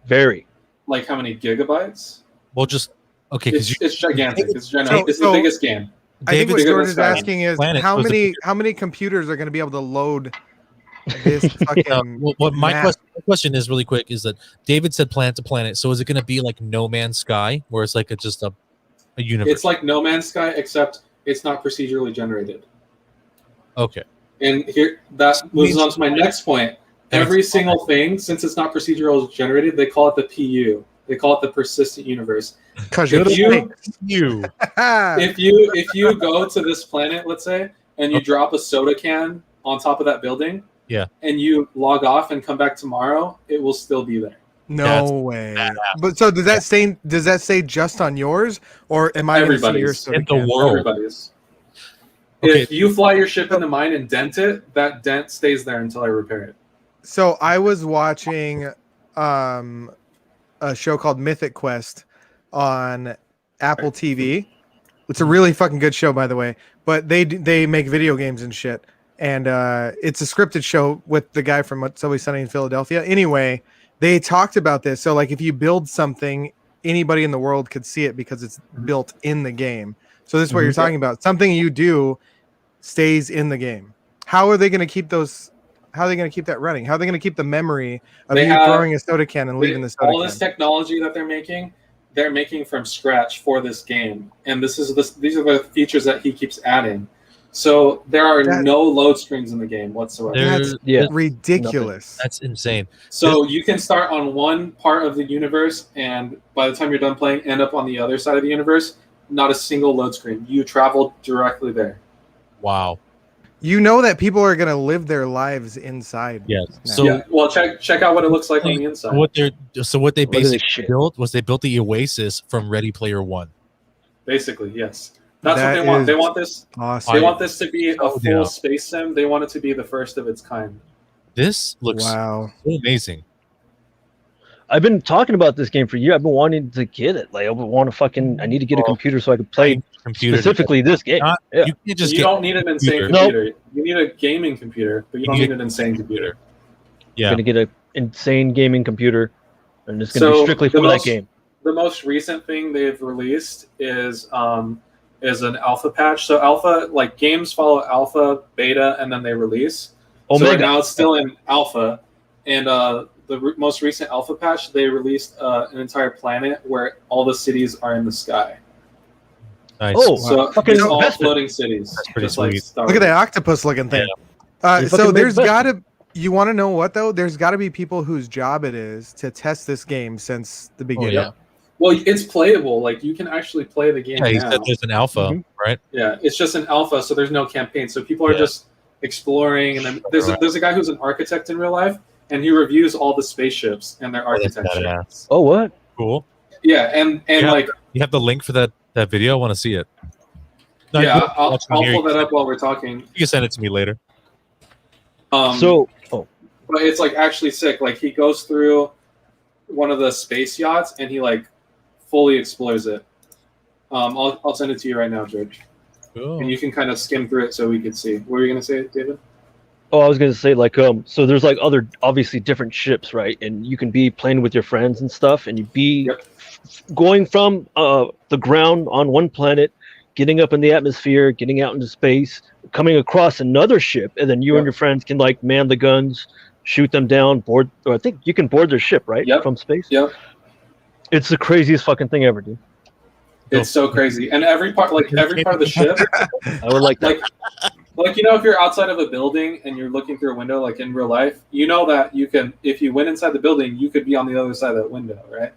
Very. Like how many gigabytes? Well, just okay, because it's gigantic. It's gigantic. It's So- the biggest game. I think what David- George is asking is Planet how was the many computers are going to be able to load this fucking. what my map? question is really quick is that David said planet to planet. So is it going to be like No Man's Sky, where it's like just a universe? It's like No Man's Sky, except it's not procedurally generated. Okay. And here that moves on to my next point. Every single thing, since it's not procedural generated, they call it the PU. They call it the persistent universe. Because If you You. if you go to this planet, let's say, and you drop a soda can on top of that building, Yeah. and you log off and come back tomorrow, it will still be there. No way. But so does that say? Does that say just on yours, or am I going to see yours? Everybody's. In the world. Everybody's. Okay. If you fly your ship into mine and dent it, that dent stays there until I repair it. So I was watching a show called Mythic Quest on Apple TV. It's a really fucking good show, by the way. But they make video games and shit, and it's a scripted show with the guy from It's Always Sunny in Philadelphia. Anyway, they talked about this. So like, if you build something, anybody in the world could see it because it's built in the game. So this is what you're talking about. Something you do stays in the game. How are they going to keep those? How are they going to keep that running? How are they going to keep the memory of you throwing a soda can and leaving the soda can? All this technology that they're making from scratch for this game, and these are the features that he keeps adding. So there are no load screens in the game whatsoever. That's ridiculous. That's insane. So you can start on one part of the universe, and by the time you're done playing, end up on the other side of the universe. Not a single load screen. You travel directly there. Wow. You know that people are going to live their lives inside. Yes. now. So Yeah. Well, check out what it looks like on the inside. what they Look at this basically shit. built was they built the Oasis from Ready Player One. Basically, yes. That's That what they want. is They want this. Awesome. They want this to be a Oh, full yeah. space sim. They want it to be the first of its kind. This looks Wow. so amazing. I've been talking about this game for years. I've been wanting to get it. Like, I need to get a computer so I can play Computer specifically this game. Not- Yeah. You can't just You get don't need an insane computer. computer. You need a gaming computer, but you don't You need need an insane computer. I'm yeah. gonna get an insane gaming computer, and it's gonna be So, strictly the for that most- game. The most recent thing they've released is an alpha patch. So alpha, like games follow alpha, beta, and then they release. So right Omega. now it's still in alpha, and most recent alpha patch, they released an entire planet where all the cities are in the sky. Nice. Oh, So fucking it's all investment. floating cities. That's pretty just like sweet. Star Look at that Wars. octopus looking thing. You So fucking there's made got to. You want to know what though? There's got to be people whose job it is to test this game since the beginning. yeah. Well, it's playable. Like you can actually play the game Yeah, he now. said there's an alpha, Mhm. right? Yeah, it's just an alpha, so there's no campaign. So people are Yeah. just exploring, and then there's Right. a guy who's an architect in real life, and he reviews all the spaceships and their Oh, that's architecture. badass. Oh, what? Cool. Yeah, and Yeah. like You have the link for that video? I want to see it. No, you yeah, can I'll watch it here. pull that up while we're talking. You can send it to me later. So, But it's like actually sick. Like he goes through one of the space yachts and he like fully explores it. I'll send it to you right now, George, Cool. and you can kind of skim through it so we can see. What were you gonna say, David? I was gonna say like so there's like other obviously different ships, right? And you can be playing with your friends and stuff, and you be Yep. going from the ground on one planet, getting up in the atmosphere, getting out into space, coming across another ship, and then you and Yep. your friends can like man the guns, shoot them down, board. Or I think you can board their ship, right? Yep. From space. Yep. It's the craziest fucking thing ever, dude. It's so crazy, and every part of the ship. I would like that. Like if you're outside of a building and you're looking through a window, like in real life, you know that you can, if you went inside the building, you could be on the other side of that window, right?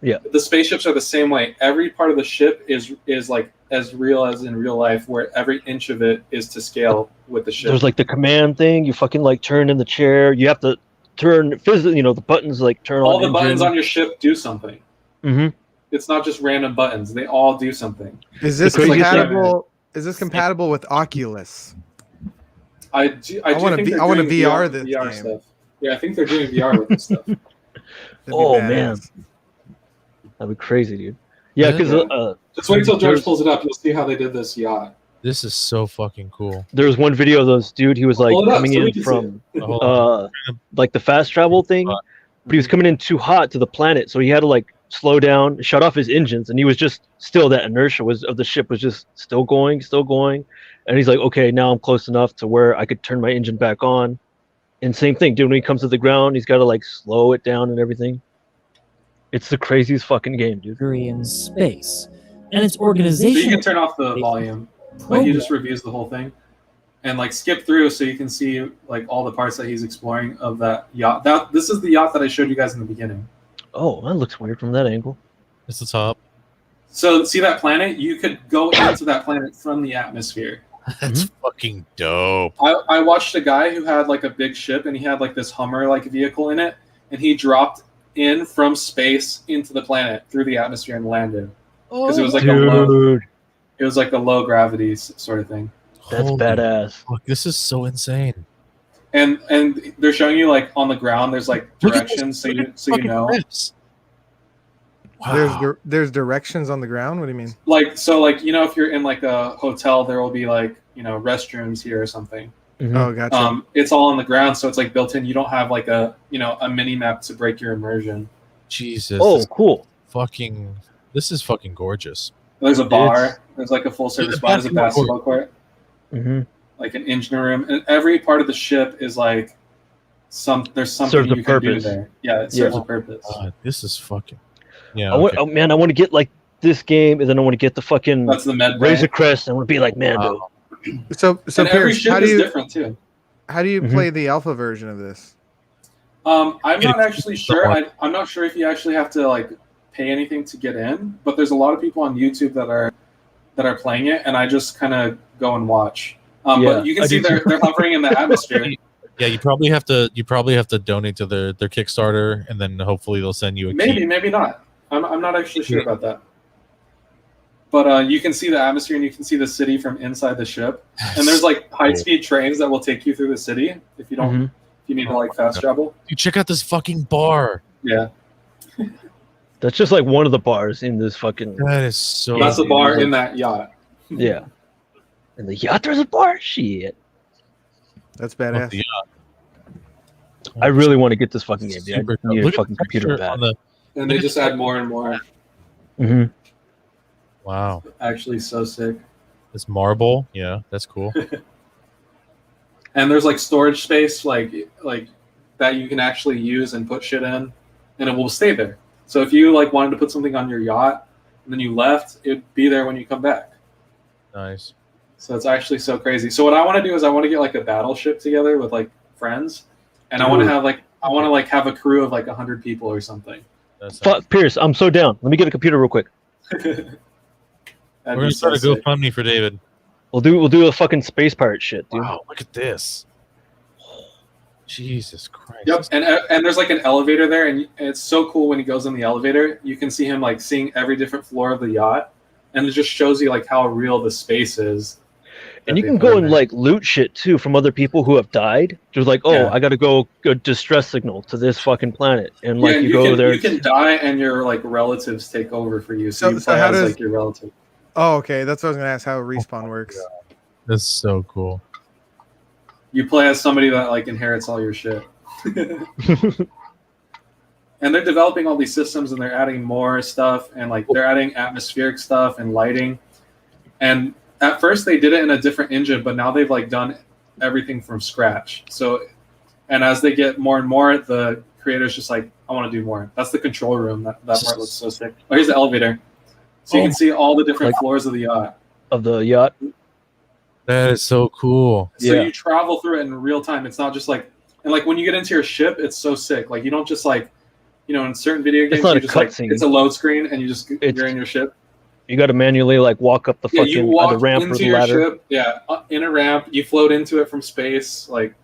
Yeah. The spaceships are the same way. Every part of the ship is like as real as in real life, where every inch of it is to scale with the ship. There's like the command thing. You fucking like turn in the chair. You have to turn physically. The buttons like turn all on. the buttons on your ship do something. Mm-hmm. It's not just random buttons; they all do something. Is this The craziest thing- compatible? Is this compatible with Oculus? I do wanna think be- they're I wanna doing VR this VR game. stuff. Yeah, I think they're doing VR with this stuff. That'd be Oh, badass. man. That'd be crazy, dude. Yeah, because Just wait till George pulls it up. You'll see how they did this yacht. This is so fucking cool. There was one video of those dude. He was like coming in from like the fast travel thing, but he was coming in too hot to the planet, so he had to like slow down, shut off his engines, and he was just still that inertia was of the ship was just still going, and he's like, okay, now I'm close enough to where I could turn my engine back on. And same thing, dude. When he comes to the ground, he's got to like slow it down and everything. It's the craziest fucking game, dude. In space, and its organization. So you can turn off the volume. Like he just reviews the whole thing, and like skip through so you can see like all the parts that he's exploring of that yacht. This is the yacht that I showed you guys in the beginning. Oh, that looks weird from that angle. It's the top. So see that planet? You could go into that planet from the atmosphere. That's fucking dope. I watched a guy who had like a big ship and he had like this Hummer like vehicle in it, and he dropped in from space into the planet through the atmosphere and landed because it was like a low gravity sort of thing. That's badass. Fuck, this is so insane. And they're showing you like on the ground. There's like directions, so you know. Wow. There's directions on the ground. What do you mean? Like if you're in like a hotel, there will be like restrooms here or something. Mm-hmm. Oh, gotcha. It's all on the ground, so it's like built in. You don't have like a mini map to break your immersion. Jesus. Oh, cool. This is fucking gorgeous. There's a bar. There's like a full service bar. There's a basketball court. Mm-hmm. Like an engine room, and every part of the ship is like there's something you can do there. Yeah, it serves a purpose. This is fucking. Yeah. I want to get like this game, and then I want to get the fucking that's the med Razor Crest. I want to be like Mando. Wow. So and every Pierce, ship is different too. How do you play the alpha version of this? I'm not actually sure. I'm not sure if you actually have to like pay anything to get in, but there's a lot of people on YouTube that are playing it, and I just kind of go and watch. But you can see they're hovering in the atmosphere. Yeah, you probably have to donate to their Kickstarter, and then hopefully they'll send you a key. Maybe not. I'm not actually sure about that. But you can see the atmosphere and you can see the city from inside the ship. And there's like high-speed trains that will take you through the city if you don't if you need to like fast travel. Dude, check out this fucking bar. Yeah. That's just like one of the bars in this fucking. That is so. That's a bar in that yacht. Yeah. In the yacht, there's a bar. Shit. That's badass. I really want to get this fucking game. Dude. I need a fucking computer bad. And they just add more and more. Mm-hmm. Wow. Actually, so sick. This marble, yeah, that's cool. And there's like storage space, like that you can actually use and put shit in, and it will stay there. So if you like wanted to put something on your yacht and then you left, it'd be there when you come back. Nice. So it's actually so crazy. So what I want to do is I want to get like a battleship together with like friends, and I want to have a crew of like 100 people or something. Fuck, Pierce, I'm so down. Let me get a computer real quick. We're gonna start a GoFundMe for David. We'll do a fucking space pirate shit, dude. Wow, look at this. Jesus Christ. Yep, and there's like an elevator there, and it's so cool when he goes in the elevator. You can see him like seeing every different floor of the yacht, and it just shows you like how real the space is. And you can go and like loot shit too from other people who have died. Just like, I gotta go a distress signal to this fucking planet, and like you go there. You can die, and your like relatives take over for you. So you play as like your relative. Oh, okay. That's what I was gonna ask. How respawn works. God. That's so cool. You play as somebody that like inherits all your shit. And they're developing all these systems, and they're adding more stuff, and like they're adding atmospheric stuff and lighting. And at first they did it in a different engine, but now they've like done everything from scratch. So, and as they get more and more, the creator's just like, I want to do more. That's the control room. That part looks so sick. Oh, here's the elevator. So you can see all the different floors of the yacht. That is so cool. So you travel through it in real time. It's not just like, and like when you get into your ship, it's so sick. Like you don't just like, in certain video games, you just like, it's a load screen and you're in your ship. You got to manually like walk up the fucking the ramp or the ladder. Ship, in a ramp. You float into it from space. Like,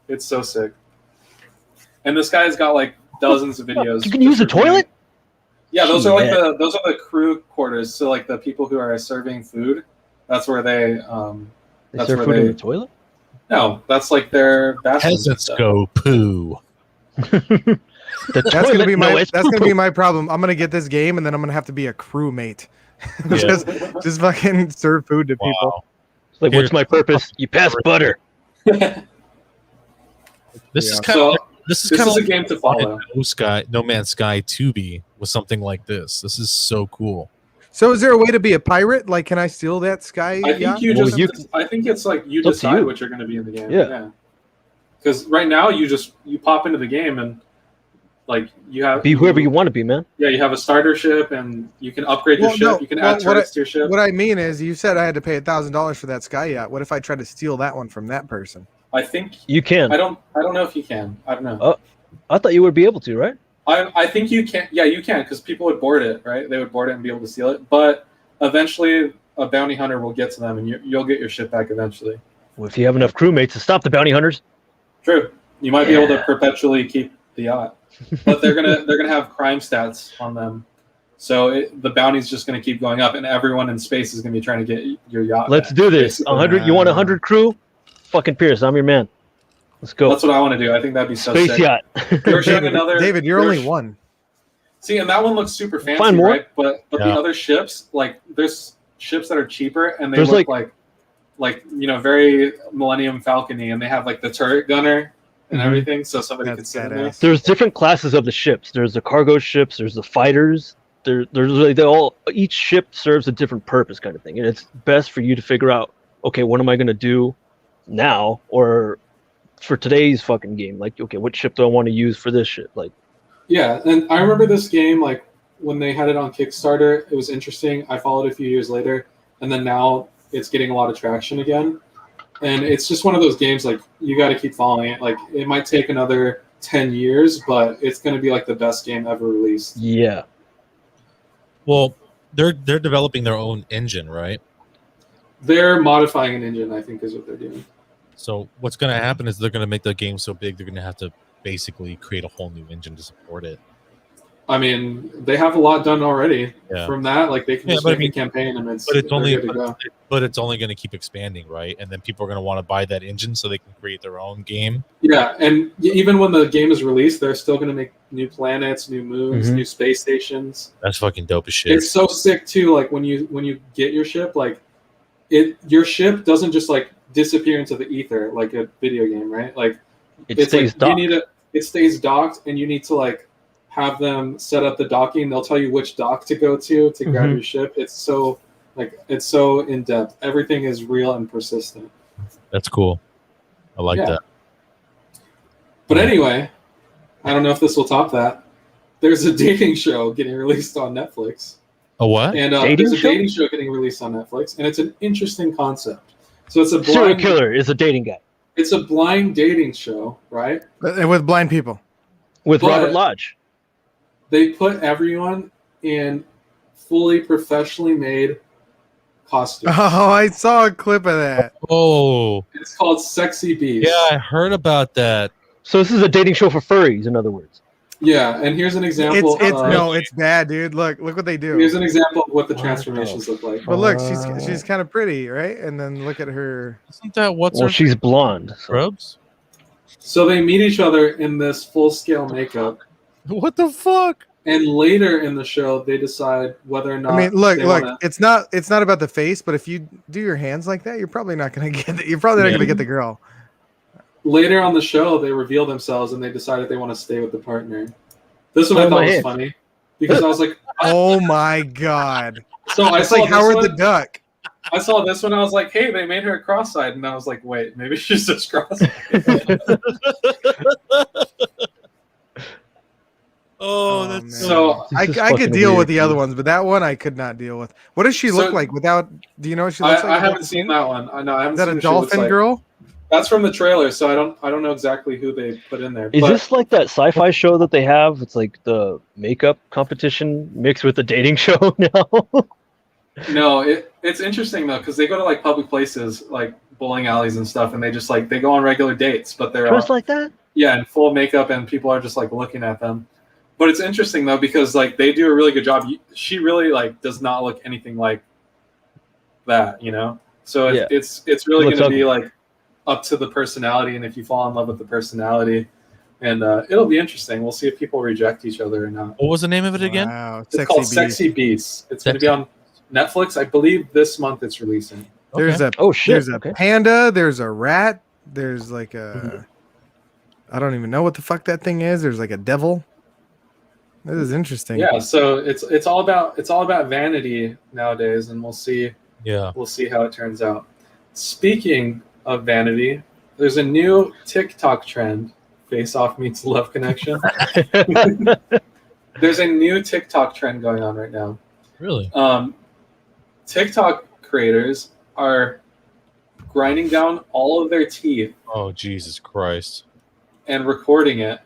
it's so sick. And this guy's got like dozens of videos. You can use a toilet. Yeah, those are like the crew quarters. So like the people who are serving food, that's where they serve food in the toilet. No, that's like their bathrooms. Peasants go poo. That's gonna be my problem. I'm gonna get this game and then I'm gonna have to be a crewmate. just fucking serve food to people. It's like, what's my purpose? You pass butter. This is So, kind of this is a game to follow. No Man's Sky 2B with something like this. This is so cool. So is there a way to be a pirate? Like, can I steal that sky? I think yacht? I think it's like you It's up to decide you. what you're going to be in the game. Yeah. Because right now you pop into the game and like you have Be whoever you want to be, man. Yeah, you have a starter ship and you can upgrade your ship. You can add turrets to your ship. What I mean is, you said I had to pay $1,000 for that sky yacht. What if I try to steal that one from that person? I think You can. I don't know if you can. I don't know. Oh, I thought you would be able to, right? I think you can. Yeah, you can because people would board it, right? They would board it and be able to steal it. But eventually, a bounty hunter will get to them, and you'll get your ship back eventually. Well, if you have enough crewmates to stop the bounty hunters. True. You might be able to perpetually keep the yacht, but they're gonna have crime stats on them. So the bounty's just gonna keep going up, and everyone in space is gonna be trying to get your yacht. Let's back, do this. basically. 100. You want 100 crew? Fucking Pierce, I'm your man. Let's go. That's what I want to do. I think that'd be so Space sick. yacht. They were showing another. David, you're only one. See, and that one looks super fancy, Find more. right? But the Yeah. other ships, like there's ships that are cheaper, and they There's look like very Millennium Falcon-y, and they have like the turret gunner and Mhm. everything, so somebody That's could sit in there. badass. There's different classes of the ships. There's the cargo ships. There's the fighters. There's like each ship serves a different purpose, kind of thing, and it's best for you to figure out. Okay, what am I gonna do now, or for today's fucking game? Like, okay, what ship do I want to use for this shit? Like, Yeah, and I remember this game like when they had it on Kickstarter. It was interesting. I followed a few years later, and then now it's getting a lot of traction again. And it's just one of those games like you got to keep following it. Like it might take another 10 years, but it's going to be like the best game ever released. yeah, Well, they're developing their own engine, right? They're modifying an engine, I think, is what they're doing. So what's going to happen is they're going to make the game so big they're going to have to basically create a whole new engine to support it. I mean, they have a lot done already Yeah. from that. Like they can Yeah, just but I make mean- a campaign and it's But it's they're only good to go. but it's only going to keep expanding, right? And then people are going to want to buy that engine so they can create their own game. Yeah, and even when the game is released, they're still going to make new planets, new moons, Mhm. new space stations. That's fucking dope as shit. It's so sick too. Like when you get your ship, like your ship doesn't just like disappear into the ether like a video game, right? Like it it's stays like docked. it stays docked, and you need to like have them set up the docking. They'll tell you which dock to go to grab Mhm. your ship. It's so in depth. Everything is real and persistent. That's cool. I like Yeah. that. But anyway, I don't know if this will top that. There's a dating show getting released on Netflix. A what? And Dating there's a show? dating show getting released on Netflix, and it's an interesting concept. So it's a Serial blind, killer is a dating guy it's a blind dating show, right? And with blind people. with But- Robert Lodge. They put everyone in fully professionally made costumes. Oh, I saw a clip of that. Oh, It's called Sexy Beast. yeah, I heard about that. So this is a dating show for furries, in other words. Yeah, and here's an example. It's bad, dude. Look what they do. Here's an example of what the transformations look like. But look, she's kind of pretty, right? And then look at her. Isn't that what's Well, her she's blonde. So. Scrubs? So they meet each other in this full scale makeup, What the fuck? and later in the show they decide whether or not. I mean, look. they wanna- It's not about the face, but if you do your hands like that, you're probably not gonna get it. You're probably not Yeah. gonna get the girl. Later on the show, they reveal themselves and they decided they want to stay with the partner. This one I Oh, thought my was head. funny because I was like, Oh my god! so I It's saw like this Howard one. the Duck. I saw this one. I was like, hey, they made her cross-eyed, and I was like, wait, maybe she's just cross-eyed. Oh, man. that's So I This is could fucking deal weird, with the other dude. ones, but that one I could not deal with. What does she look So- like without? Do you know what she looks like? I without haven't the seen thing? that one. I know I haven't Is that seen a what she looks dolphin like. girl? That's from the trailer, so I don't know exactly who they put in there. Is but this like that sci-fi show that they have? It's like the makeup competition mixed with the dating show now. no, it's interesting though because they go to like public places like bowling alleys and stuff, and they just like they go on regular dates, but they're Dressed all, like that? yeah, in full makeup, and people are just like looking at them. But it's interesting though because like they do a really good job. She really like does not look anything like that, you know. So Yeah. it's really Looks going to be ugly. like up to the personality, and if you fall in love with the personality, and it'll be interesting. We'll see if people reject each other or not. What was the name of it again? Wow, It's called Sexy Beasts. It's going to be on Netflix. I believe this month it's releasing. There's Okay. there's a panda. There's a rat. There's like a. I don't even know what the fuck that thing is. There's like a devil. This is interesting. Yeah, so it's all about vanity nowadays, and we'll see how it turns out. Speaking of vanity, there's a new TikTok trend. Face Off meets Love Connection. There's a new TikTok trend going on right now. Really? TikTok creators are grinding down all of their teeth. Oh, Jesus Christ. And recording it.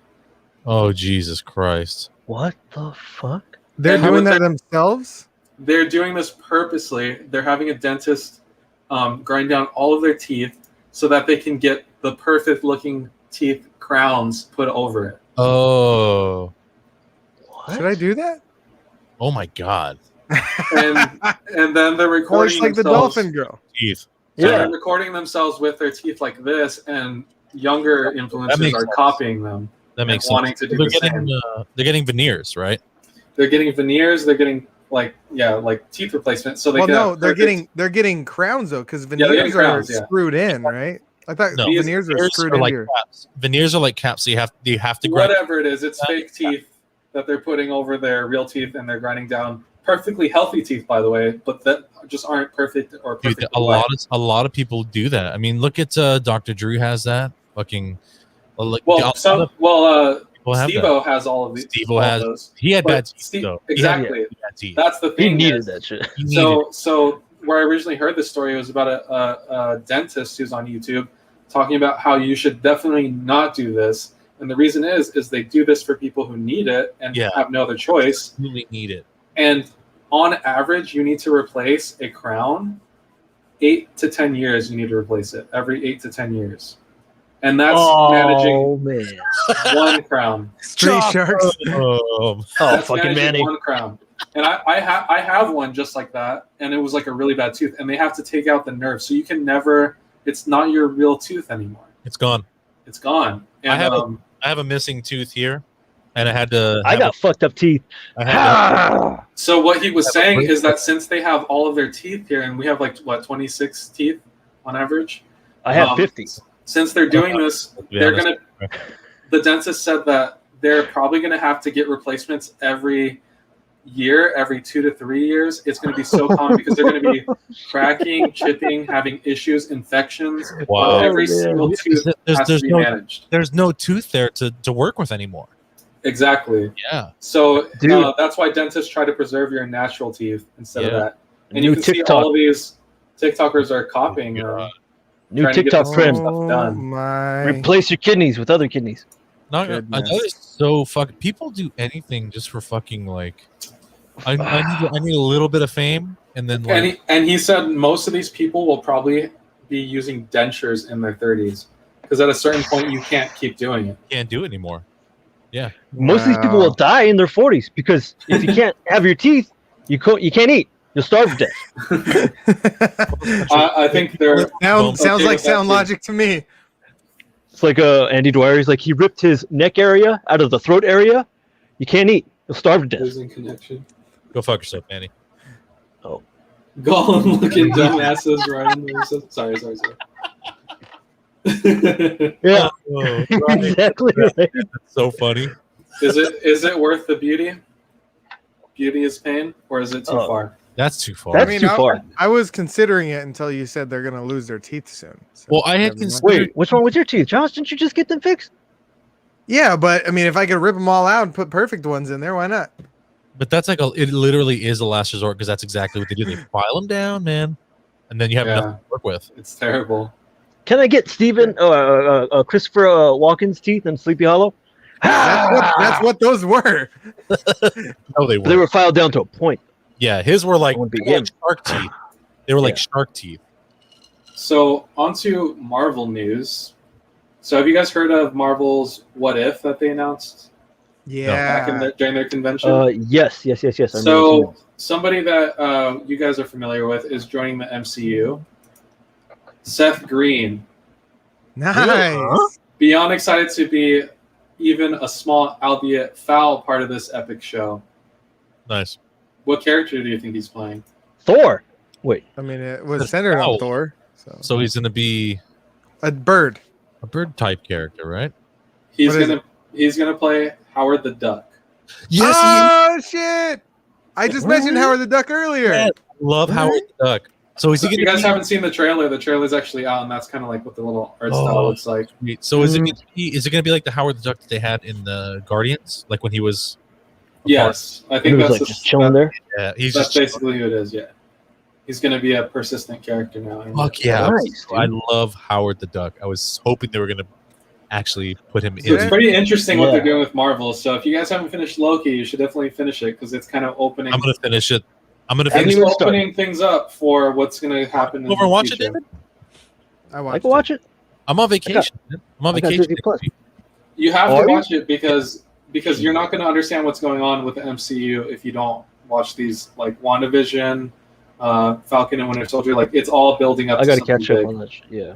Oh, Jesus Christ. What the fuck? They're doing that themselves? They're doing this purposely. They're having a dentist grind down all of their teeth so that they can get the perfect looking teeth crowns put over it. Oh. What? Should I do that? Oh my God. And then they're recording like the dolphin girl. Teeth. So they're recording themselves with their teeth like this, and younger influencers are copying them. That makes wanting sense. to do They're getting veneers, right? They're getting veneers. They're getting like teeth replacement. So they're getting crowns though, because veneers are screwed in, right? I thought veneers are screwed in here. Caps. Veneers are like caps. So you have to grind. Whatever it is, it's fake teeth that they're putting over their real teeth, and they're grinding down perfectly healthy teeth, by the way, but that just aren't perfect or perfect. Dude, a lot of people do that. I mean, look at Dr. Drew has that fucking. Steve-O has all of these. Steve-O has those. He had bad teeth, though. Exactly. That's the thing. He needed that shit. So where I originally heard this story was about a dentist who's on YouTube talking about how you should definitely not do this. And the reason is they do this for people who need it and have no other choice. Really need it. And on average, you need to replace a crown 8 to 10 years. You need to replace it every 8 to 10 years. And that's managing one crown. Street Sharks. Fucking Manny. One crown. And I have one just like that, and it was like a really bad tooth. And they have to take out the nerve, so you can never. It's not your real tooth anymore. It's gone. It's gone. And, I have a missing tooth here, and I had to. I got fucked up teeth. So what he was saying is that since they have all of their teeth here, and we have 26 teeth on average. I have 50. Since they're doing this, they're gonna. The dentist said that they're probably gonna have to get replacements every year, every 2 to 3 years. It's gonna be so common because they're gonna be cracking, chipping, having issues, infections. Wow. Every single tooth has to be managed. There's no tooth there to work with anymore. Exactly. Yeah. So that's why dentists try to preserve your natural teeth instead of that. And you can see all of these TikTokers are copying. New TikTok trend. Replace your kidneys with other kidneys. I know it's so people do anything just for fucking like. I need a little bit of fame, and then and he said most of these people will probably be using dentures in their 30s because at a certain point you can't keep doing it. Can't do it anymore. Yeah. Most of these people will die in their 40s because if you can't have your teeth, you can't eat. You'll starve to death. I think they're sounds like sound logic to me. It's like Andy Dwyer. He's like he ripped his neck area out of the throat area. You can't eat. You'll starve to death. Losing connection. Go fuck yourself, Andy. Oh. Gollum looking dumbasses right. Sorry. Yeah. Right. Exactly. Right. That's so funny. Is it worth the beauty? Beauty is pain, or is it too far? That's too far. That's too far. I was considering it until you said they're going to lose their teeth soon. So well, I had considered. Wait, what's wrong with your teeth, Josh? Didn't you just get them fixed? Yeah, but I mean, if I could rip them all out and put perfect ones in there, why not? But that's it literally is a last resort because that's exactly what they do. They file them down, man, and then you have nothing to work with. It's terrible. Can I get Christopher Walken's teeth in Sleepy Hollow? That's what those were. No, they were. They were filed down to a point. Yeah, his were like shark teeth. They were like shark teeth. So onto Marvel news. So have you guys heard of Marvel's What If that they announced? Yeah. Back during their convention? Yes. So somebody that you guys are familiar with is joining the MCU. Seth Green. Nice. Beyond excited to be even a small, albeit foul, part of this epic show. Nice. What character do you think he's playing? Thor. Wait, I mean, it was centered on Thor. So he's gonna be a bird type character, right? He's gonna play Howard the Duck. Yes. Oh shit! I just mentioned Howard the Duck earlier. Yeah, love Howard the Duck. So is he If you guys haven't seen the trailer, the trailer's actually out, and that's kind of like what the little art style looks like. Sweet. So is it gonna be like the Howard the Duck that they had in the Guardians, like when he was? Yes, I think that's just chilling there. Yeah, that's basically who it is. Yeah, he's gonna be a persistent character now. Fuck yeah! Nice, I love Howard the Duck. I was hoping they were gonna actually put him So in. it's pretty interesting what they're doing with Marvel. So if you guys haven't finished Loki, you should definitely finish it because it's kind of opening. I'm gonna finish it. It's opening things up for what's going to happen. Over and watch it, David. I can watch it. I'm on vacation. I'm on vacation. You have to watch it because you're not going to understand what's going on with the MCU if you don't watch these, like WandaVision, Falcon and Winter Soldier. Like it's all building up. I got to catch up on that. Yeah.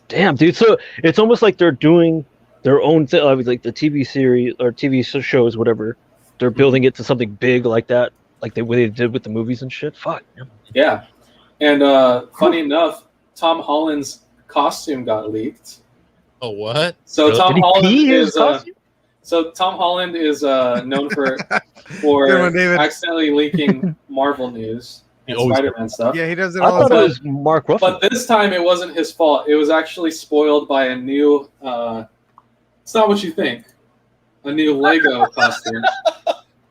Damn, dude. So it's almost like they're doing their own thing, like the TV series or TV shows, whatever. They're building it to something big like that. Like the way they did with the movies and shit. Fuck. Yeah. And funny enough, Tom Holland's costume got leaked. Oh, what? So Tom Holland is known for accidentally leaking Marvel news and Spider-Man stuff. Yeah, he does it I all the thought time. it was Mark Ruffalo. But this time it wasn't his fault. It was actually spoiled by a new it's not what you think. A new Lego costume.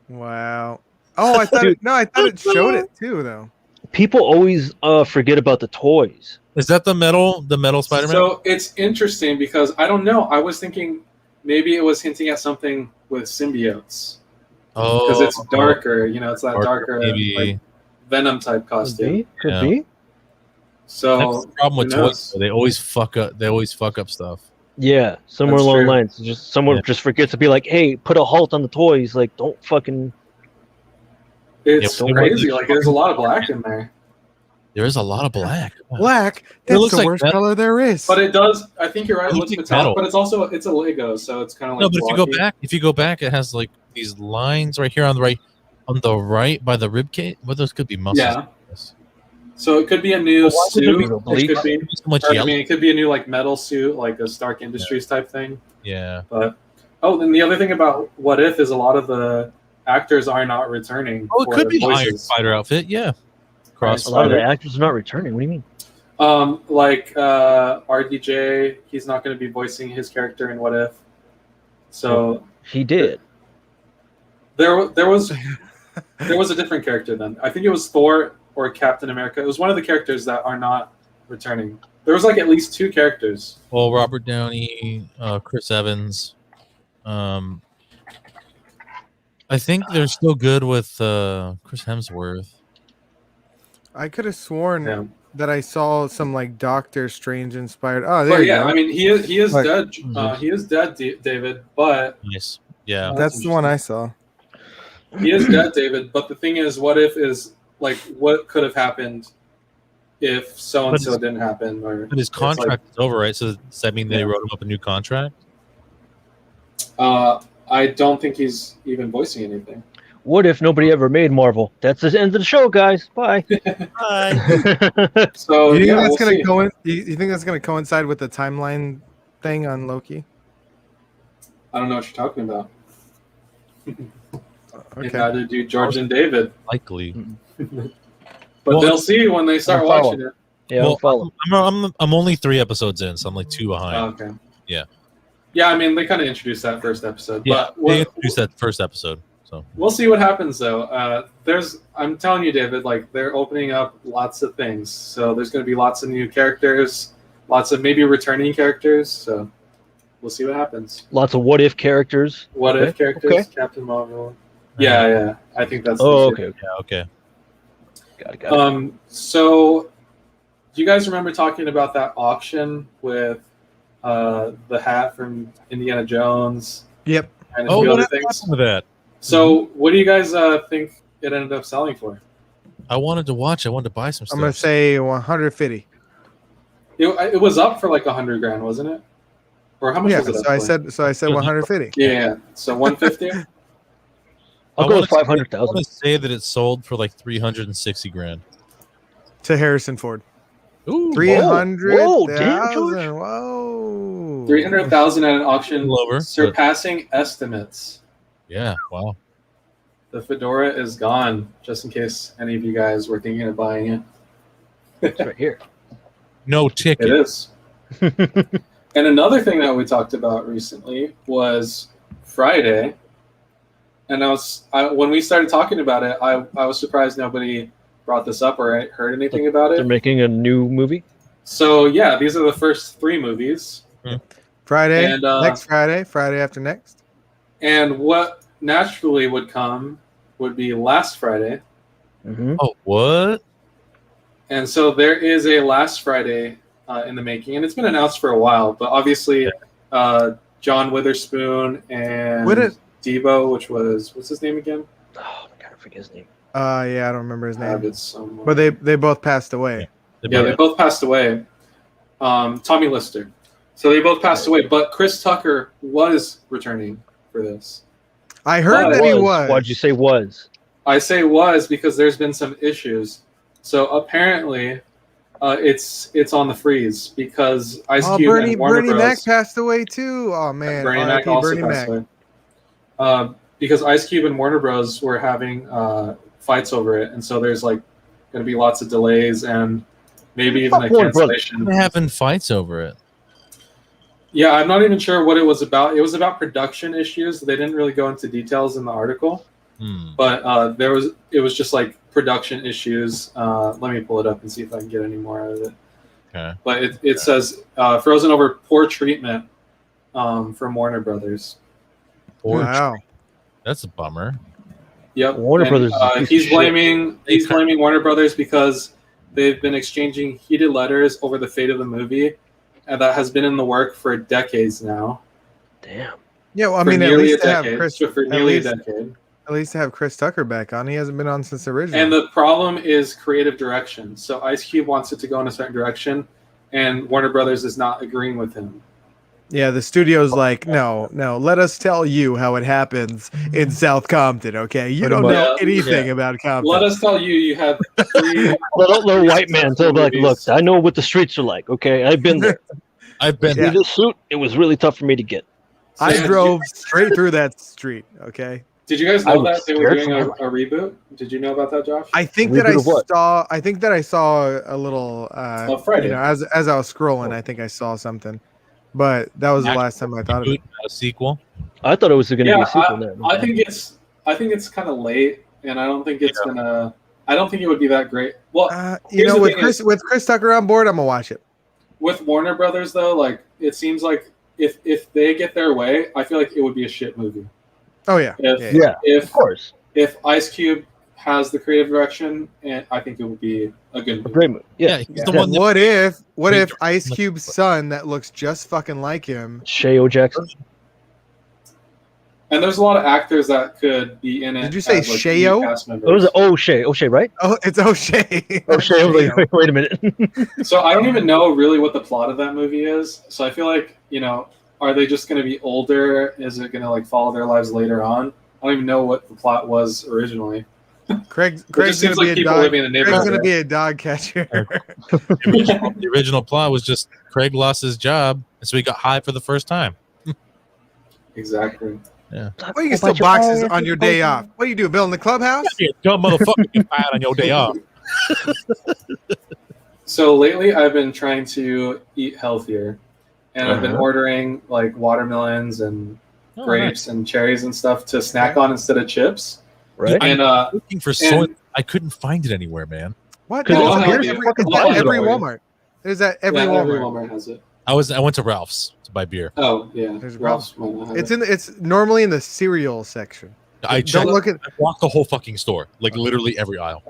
Wow. Oh, I thought it showed it too, though. People always forget about the toys. Is that the metal Spider-Man? So it's interesting because I don't know. I was thinking maybe it was hinting at something with symbiotes. Oh, because it's darker. You know, it's that darker like, Venom type costume. Could be. So that's the problem with toys. They always fuck up stuff. Yeah, somewhere That's along the true. lines. Just someone just forgets to be like, "Hey, put a halt on the toys." Like, don't fucking. It's crazy. Like, there's a lot of black in there. There is a lot of black. Black? That's the worst color there is. But it does. I think you're right. It looks metallic, metal. but it's a Lego, so it's kind of like. No, but if you go back, it has like these lines right here on the right by the rib cage. Well, those could be muscles. Yeah. So it could be a new suit. It could be a new like metal suit, like a Stark Industries type thing. Yeah. But then the other thing about What If is a lot of the actors are not returning. Oh, it could be an Iron Spider outfit. Yeah. A lot of the actors are not returning. What do you mean? Like RDJ, he's not going to be voicing his character in What If. So he did. There was a different character then. I think it was Thor or Captain America. It was one of the characters that are not returning. There was like at least two characters. Well, Robert Downey, Chris Evans. I think they're still good with Chris Hemsworth. I could have sworn that I saw some like Doctor Strange inspired. Oh, there you go. I mean, he is dead. He is dead, David. But nice. Yeah, that's the one I saw. He is dead, David. But the thing is, What If is like what could have happened if so and so didn't happen. But his contract is over, right? So does that mean they wrote him up a new contract? I don't think he's even voicing anything. What if nobody ever made Marvel? That's the end of the show, guys. Bye. Bye. So you think that's gonna coincide with the timeline thing on Loki? I don't know what you're talking about. Okay. You got to do George and David. Likely. But they'll see when they start watching it. Yeah, I'll follow. I'm only 3 episodes in, so I'm like 2 behind. Oh, okay. Yeah. Yeah, I mean, they kind of introduced that first episode. Yeah, but they introduced that first episode. So we'll see what happens, though. I'm telling you, David, like they're opening up lots of things. So there's going to be lots of new characters, lots of maybe returning characters. So we'll see what happens. Lots of what if characters. What if characters? Okay. Captain Marvel. Yeah. I think that's. Okay. Got it. So, do you guys remember talking about that auction with the hat from Indiana Jones? Yep. And a few other things. Happened with that? So, what do you guys think it ended up selling for? I wanted to watch. I wanted to buy some stuff. I'm gonna say 150. It was up for like $100,000, wasn't it? Or how much was it? So I said 150. Yeah. So 150. I'll go with 500,000. I want to say that it sold for like $360,000. to Harrison Ford. Ooh, 300,000. Whoa, damn, George. Whoa. 300,000 at an auction, Lower, surpassing estimates. yeah, wow. The fedora is gone, just in case any of you guys were thinking of buying it. It's right here. No It ticket. is. And another thing that we talked about recently was Friday. And when we started talking about it, I was surprised nobody brought this up or heard anything about They're it. making a new movie. So yeah, these are the first 3 movies. Friday, And, next Friday, Friday after next. And what naturally would come would be last Friday. Mm-hmm. Oh, what? And so there is a last Friday in the making, and it's been announced for a while. But obviously, John Witherspoon and Debo, which was what's his name again? Oh my god, I forget his name. Yeah, I don't remember his I have name. it somewhere. But they both passed away. Yeah, they both passed away. Tommy Lister. So they both passed away, but Chris Tucker was returning for this. I heard that he was. Why'd you say was? I say was because there's been some issues. So apparently, it's on the freeze because Ice Cube and Warner Bernie Bros. Mac passed away too. Oh man, Bernie Mac R.I.P. also Bernie passed Mac. away. Because Ice Cube and Warner Bros. Were having fights over it, and so there's like going to be lots of delays and maybe even a cancellation. They're having fights over it. Yeah, I'm not even sure what it was about. It was about production issues. They didn't really go into details in the article, but it was just like production issues. Let me pull it up and see if I can get any more out of it. Okay. But it says frozen over poor treatment from Warner Brothers. Wow, that's a bummer. Yep, Warner Brothers. He's blaming Warner Brothers because they've been exchanging heated letters over the fate of the movie, and that has been in the work for decades now. Damn. yeah. Well, I For mean, at nearly least a to have decade. Chris, For nearly a decade. at least to have Chris Tucker back on. He hasn't been on since the original. And the problem is creative direction. So Ice Cube wants it to go in a certain direction, and Warner Brothers is not agreeing with him. Yeah, the studio's like, no, let us tell you how it happens in South Compton, okay? You don't know anything about Compton. Let us tell you, you have 3 Little white man told like, look, I know what the streets are like, okay? I've been there. I've been This suit, it was really tough for me to get. I drove straight through that street, okay? Did you guys know that they were doing a reboot? Did you know about that, Josh? I think that I saw a little Friday. you know, as I was scrolling, I think I saw something. But that was the last time I thought of it. A sequel. I thought it was going to be a sequel. There. I think it's kind of late, and I don't think it's gonna. I don't think it would be that great. Well, you know, with Chris Tucker on board, I'm gonna watch it. With Warner Brothers, though, like it seems like if they get their way, I feel like it would be a shit movie. Oh yeah, Of course. If Ice Cube has the creative direction, and I think it would be a good movie. A great movie. Yeah. He's the one. What if Ice Cube's son that looks just fucking like him, Shea O. Jackson? And there's a lot of actors that could be in it. Did you say Shea-O? It was O'Shea, right? Oh, it's O'Shea. O'Shea. I was like, wait a minute. So I don't even know really what the plot of that movie is. So I feel like, are they just going to be older? Is it going to like follow their lives later on? I don't even know what the plot was originally. Craig's gonna be a dog. Craig's gonna be a dog catcher. The original plot was just Craig lost his job, and so he got high for the first time. Exactly. Yeah. Well, you can still boxes on your day off. What do you do? Building the clubhouse? You dumb motherfucker, get fired on your day off. So lately, I've been trying to eat healthier, and I've been ordering like watermelons and grapes and cherries and stuff to snack on instead of chips. Right. And looking for Soylent. I couldn't find it anywhere, man. What? No, It's every Walmart. Is that every Walmart? Every Walmart has it. I went to Ralph's to buy beer. Oh yeah, There's Ralph's. Might not have it. It's normally in the cereal section. I walked the whole fucking store, like literally every aisle.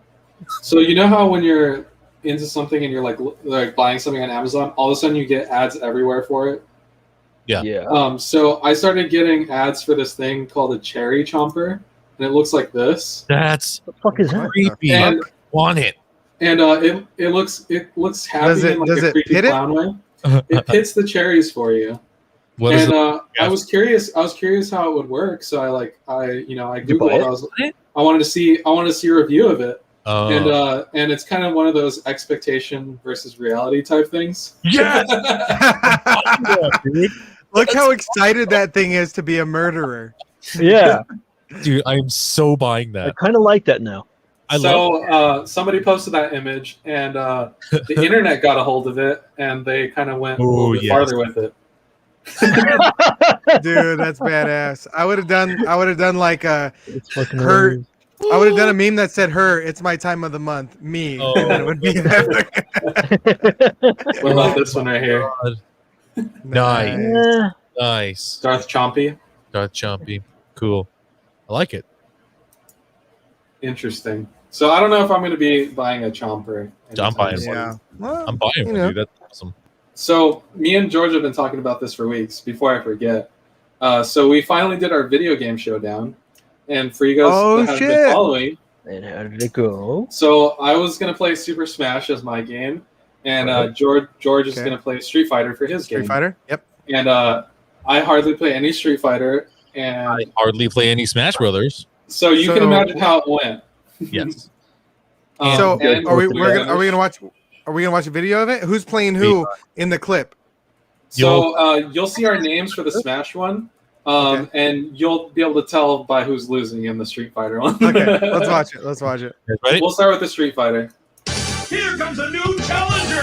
So you know how when you're into something and you're like buying something on Amazon, all of a sudden you get ads everywhere for it. Yeah. So I started getting ads for this thing called a cherry chomper, and it looks like this. That's What the fuck is that? creepy. And- Want it? And it looks happy in like a creepy clown way. It hits the cherries for you. What is it? I was curious how it would work. So I Googled buy it. I wanted to see a review of it. And it's kind of one of those expectation versus reality type things. Yes! Look how excited that thing is to be a murderer. Yeah, Dude, I'm so buying I that. kind of like that now. Somebody posted that image, and the internet got a hold of it, and they kind of went a little bit farther with it. Dude, that's badass. I would have done like It's fucking her. hilarious. I would have done a meme that said her. It's my time of the month. Me. Oh. And then it would be What about this one right here? Nice. Yeah. Nice. Darth Chompy. Darth Chompy. Cool. I like it. Interesting. So I don't know if I'm going to be buying a Chomper. I'm buying soon. Yeah. Well, I'm buying one, dude. That's awesome. So me and George have been talking about this for weeks. Before I forget, so we finally did our video game showdown, and for you guys that have been following, And how did it go? so I was going to play Super Smash as my game, and George is going to play Street Fighter for his game. Street Fighter. Yep. And I hardly play any Street Fighter, and I hardly play any Smash Brothers. so you can imagine how it went. Yes. So and are we we're gonna watch? Are we gonna watch a video of it? Who's playing who in the clip? So you'll see our names for the Smash one, and you'll be able to tell by who's losing in the Street Fighter one. Okay, let's watch it. Let's watch it. Ready? We'll start with the Street Fighter. Here comes a new challenger!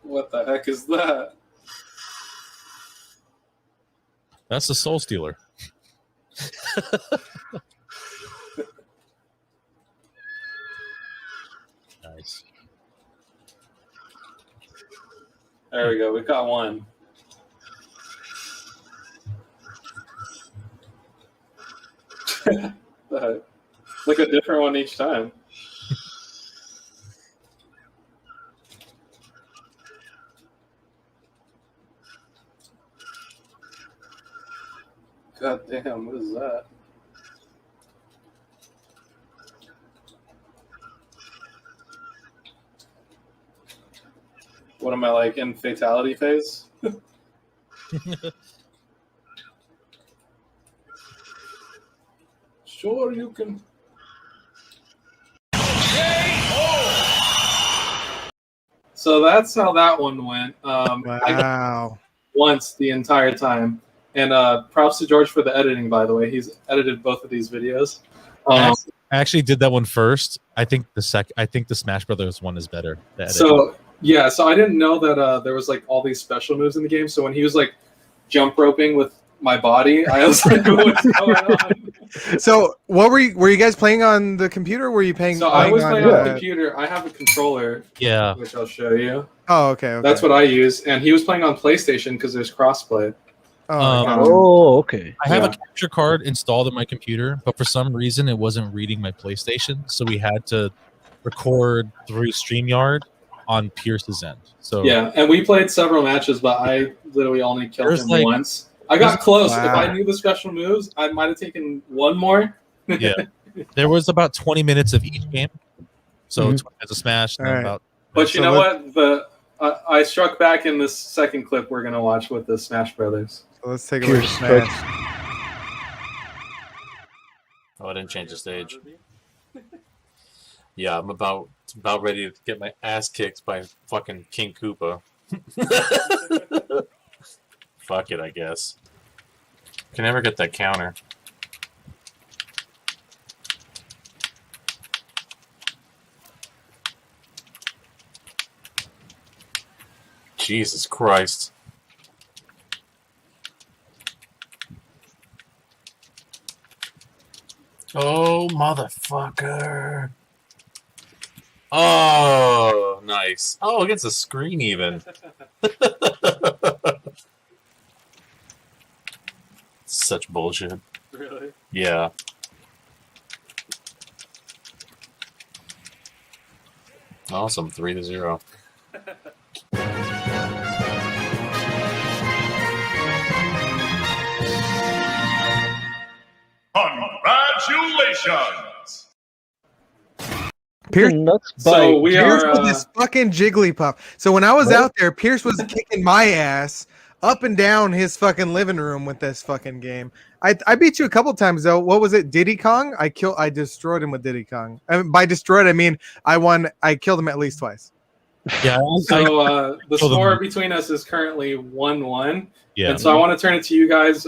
What the heck is that? That's the Soul Stealer. Nice. There we go. We got one. Like a different one each time. God damn, what is that? What am I like in fatality phase? Sure, you can. So that's how that one went. I got once the entire time. And props to George for the editing, by the way. He's edited both of these videos. I actually did that one first. I think the Smash Brothers one is better. So I didn't know that there was like all these special moves in the game. So when he was like jump roping with my body, I was like, what's going on? So what were you guys playing on the computer? Or were you playing? So I was playing on the computer. I have a controller. Yeah. Which I'll show you. Oh, okay. That's what I use. And he was playing on PlayStation because there's crossplay. Okay. I have a capture card installed in my computer, but for some reason it wasn't reading my PlayStation, so we had to record through StreamYard on Pierce's end. So yeah, and we played several matches, but I literally only killed him once. I got close. Wow. If I knew the special moves, I might have taken one more. Yeah, there was about 20 minutes of each game, so 20 minutes of Smash. And about. But you know what? I struck back in this second clip we're gonna watch with the Smash Brothers. So let's take a look at Smash. Oh, I didn't change the stage. Yeah, I'm about ready to get my ass kicked by fucking King Koopa. Fuck it, I guess. Can never get that counter. Jesus Christ. Oh, motherfucker. Oh, nice. Oh, against the screen even. Such bullshit. Really? Yeah. Awesome. 3-0. Congratulations! Pierce, so we Pierce are was this fucking Jigglypuff. So when I was out there, Pierce was kicking my ass. up and down his fucking living room with this fucking game. I beat you a couple times though. What was it? Diddy Kong? I destroyed him with Diddy Kong. I mean, by destroyed I mean I killed him at least twice. Yeah. So the score between us is currently 1-1. Yeah. And so I want to turn it to you guys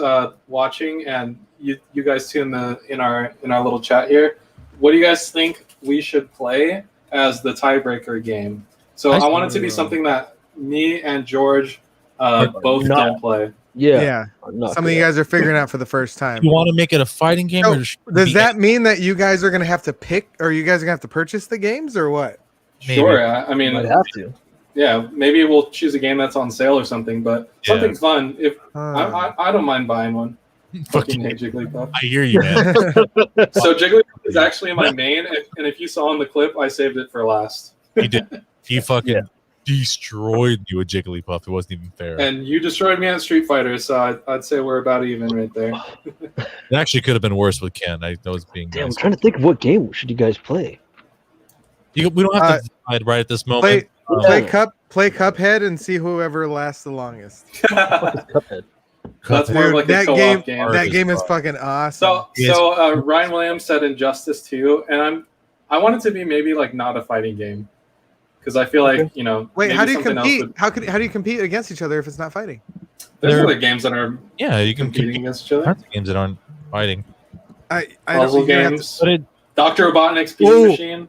watching, and you guys too in our little chat here. What do you guys think we should play as the tiebreaker game? So I want it to be something that me and George both can play. Yeah. Something you guys are figuring out for the first time. You want to make it a fighting game? So, does that mean that you guys are going to have to pick, or you guys are going to have to purchase the games, or what? Maybe. Sure. I mean, Might have to. Yeah, maybe we'll choose a game that's on sale or something, but something fun. If I don't mind buying one. Fucking hate Jigglypuff. I hear you, man. So Jigglypuff is actually my main, and if you saw in the clip, I saved it for last. He did. He fucking destroyed me with Jigglypuff. It wasn't even fair. And you destroyed me at Street Fighter, so I'd say we're about even right there. It actually could have been worse with Ken. I was being. Damn, I'm trying to think of what game should you guys play. We don't have to decide right at this moment. Play Cuphead and see whoever lasts the longest. Cuphead. That's more like a co-op game. That game is fucking awesome. So Ryan Williams said Injustice 2, and I want it to be maybe like not a fighting game, because I feel like Wait, how do you compete? How do you compete against each other if it's not fighting? There's other games that are you can competing against each other. Games that aren't fighting. Puzzle games. Dr. Robotnik's P Machine.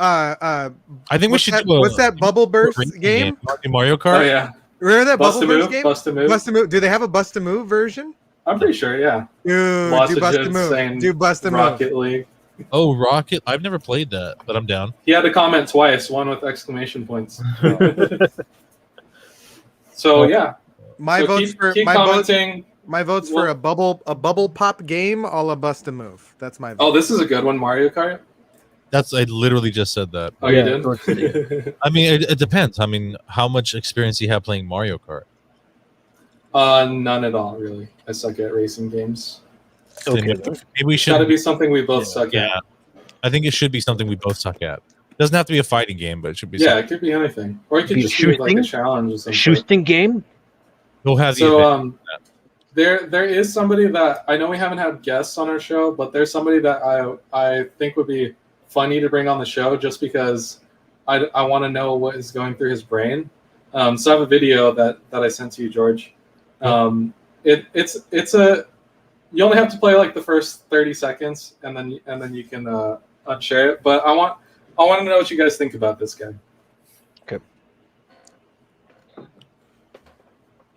I think we should do what's that Bubble Burst game? Mario Kart. Oh yeah. Remember that Bust Bubble Burst game? Bust a Move. Bust a Move. Do they have a Bust a Move version? I'm pretty sure, yeah. Dude, do Bust a Move. Do Bust a Move. Rocket League. Oh, Rocket! I've never played that, but I'm down. He had to comment twice, one with exclamation points. So yeah. My vote's for a bubble pop game a la Bust a Move. That's my vote. Oh, this is a good one, Mario Kart. I literally just said that. Oh, you did? I mean, it depends. I mean, how much experience you have playing Mario Kart? None at all, really. I suck at racing games. Okay. Maybe we should. It's got to be something we both suck at. I think it should be something we both suck at. It doesn't have to be a fighting game, but it should be. Yeah, it could be anything, or it could just be like a challenge or something. Shooting game. We'll have there is somebody that I know we haven't had guests on our show, but there's somebody that I think would be funny to bring on the show just because I want to know what is going through his brain. So I have a video that I sent to you, George. It's a you only have to play like the first 30 seconds and then you can unshare it. But I want to know what you guys think about this guy. Okay.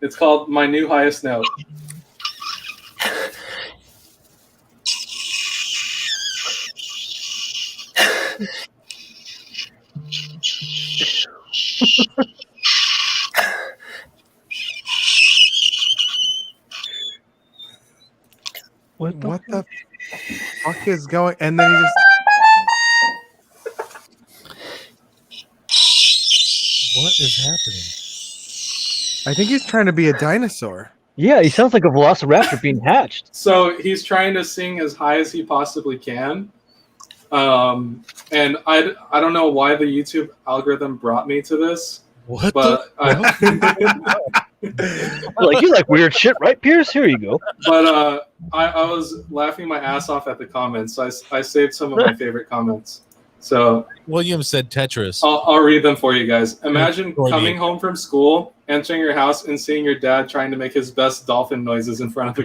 It's called My New Highest Note. What the fuck is going? And then he just. What is happening? I think he's trying to be a dinosaur. Yeah, he sounds like a velociraptor being hatched. So he's trying to sing as high as he possibly can. And I don't know why the YouTube algorithm brought me to this. What? But like you like weird shit, right, Pierce? Here you go. But I was laughing my ass off at the comments. So I saved some of my favorite comments. So William said Tetris. I'll read them for you guys. Imagine coming home from school, entering your house, and seeing your dad trying to make his best dolphin noises in front of the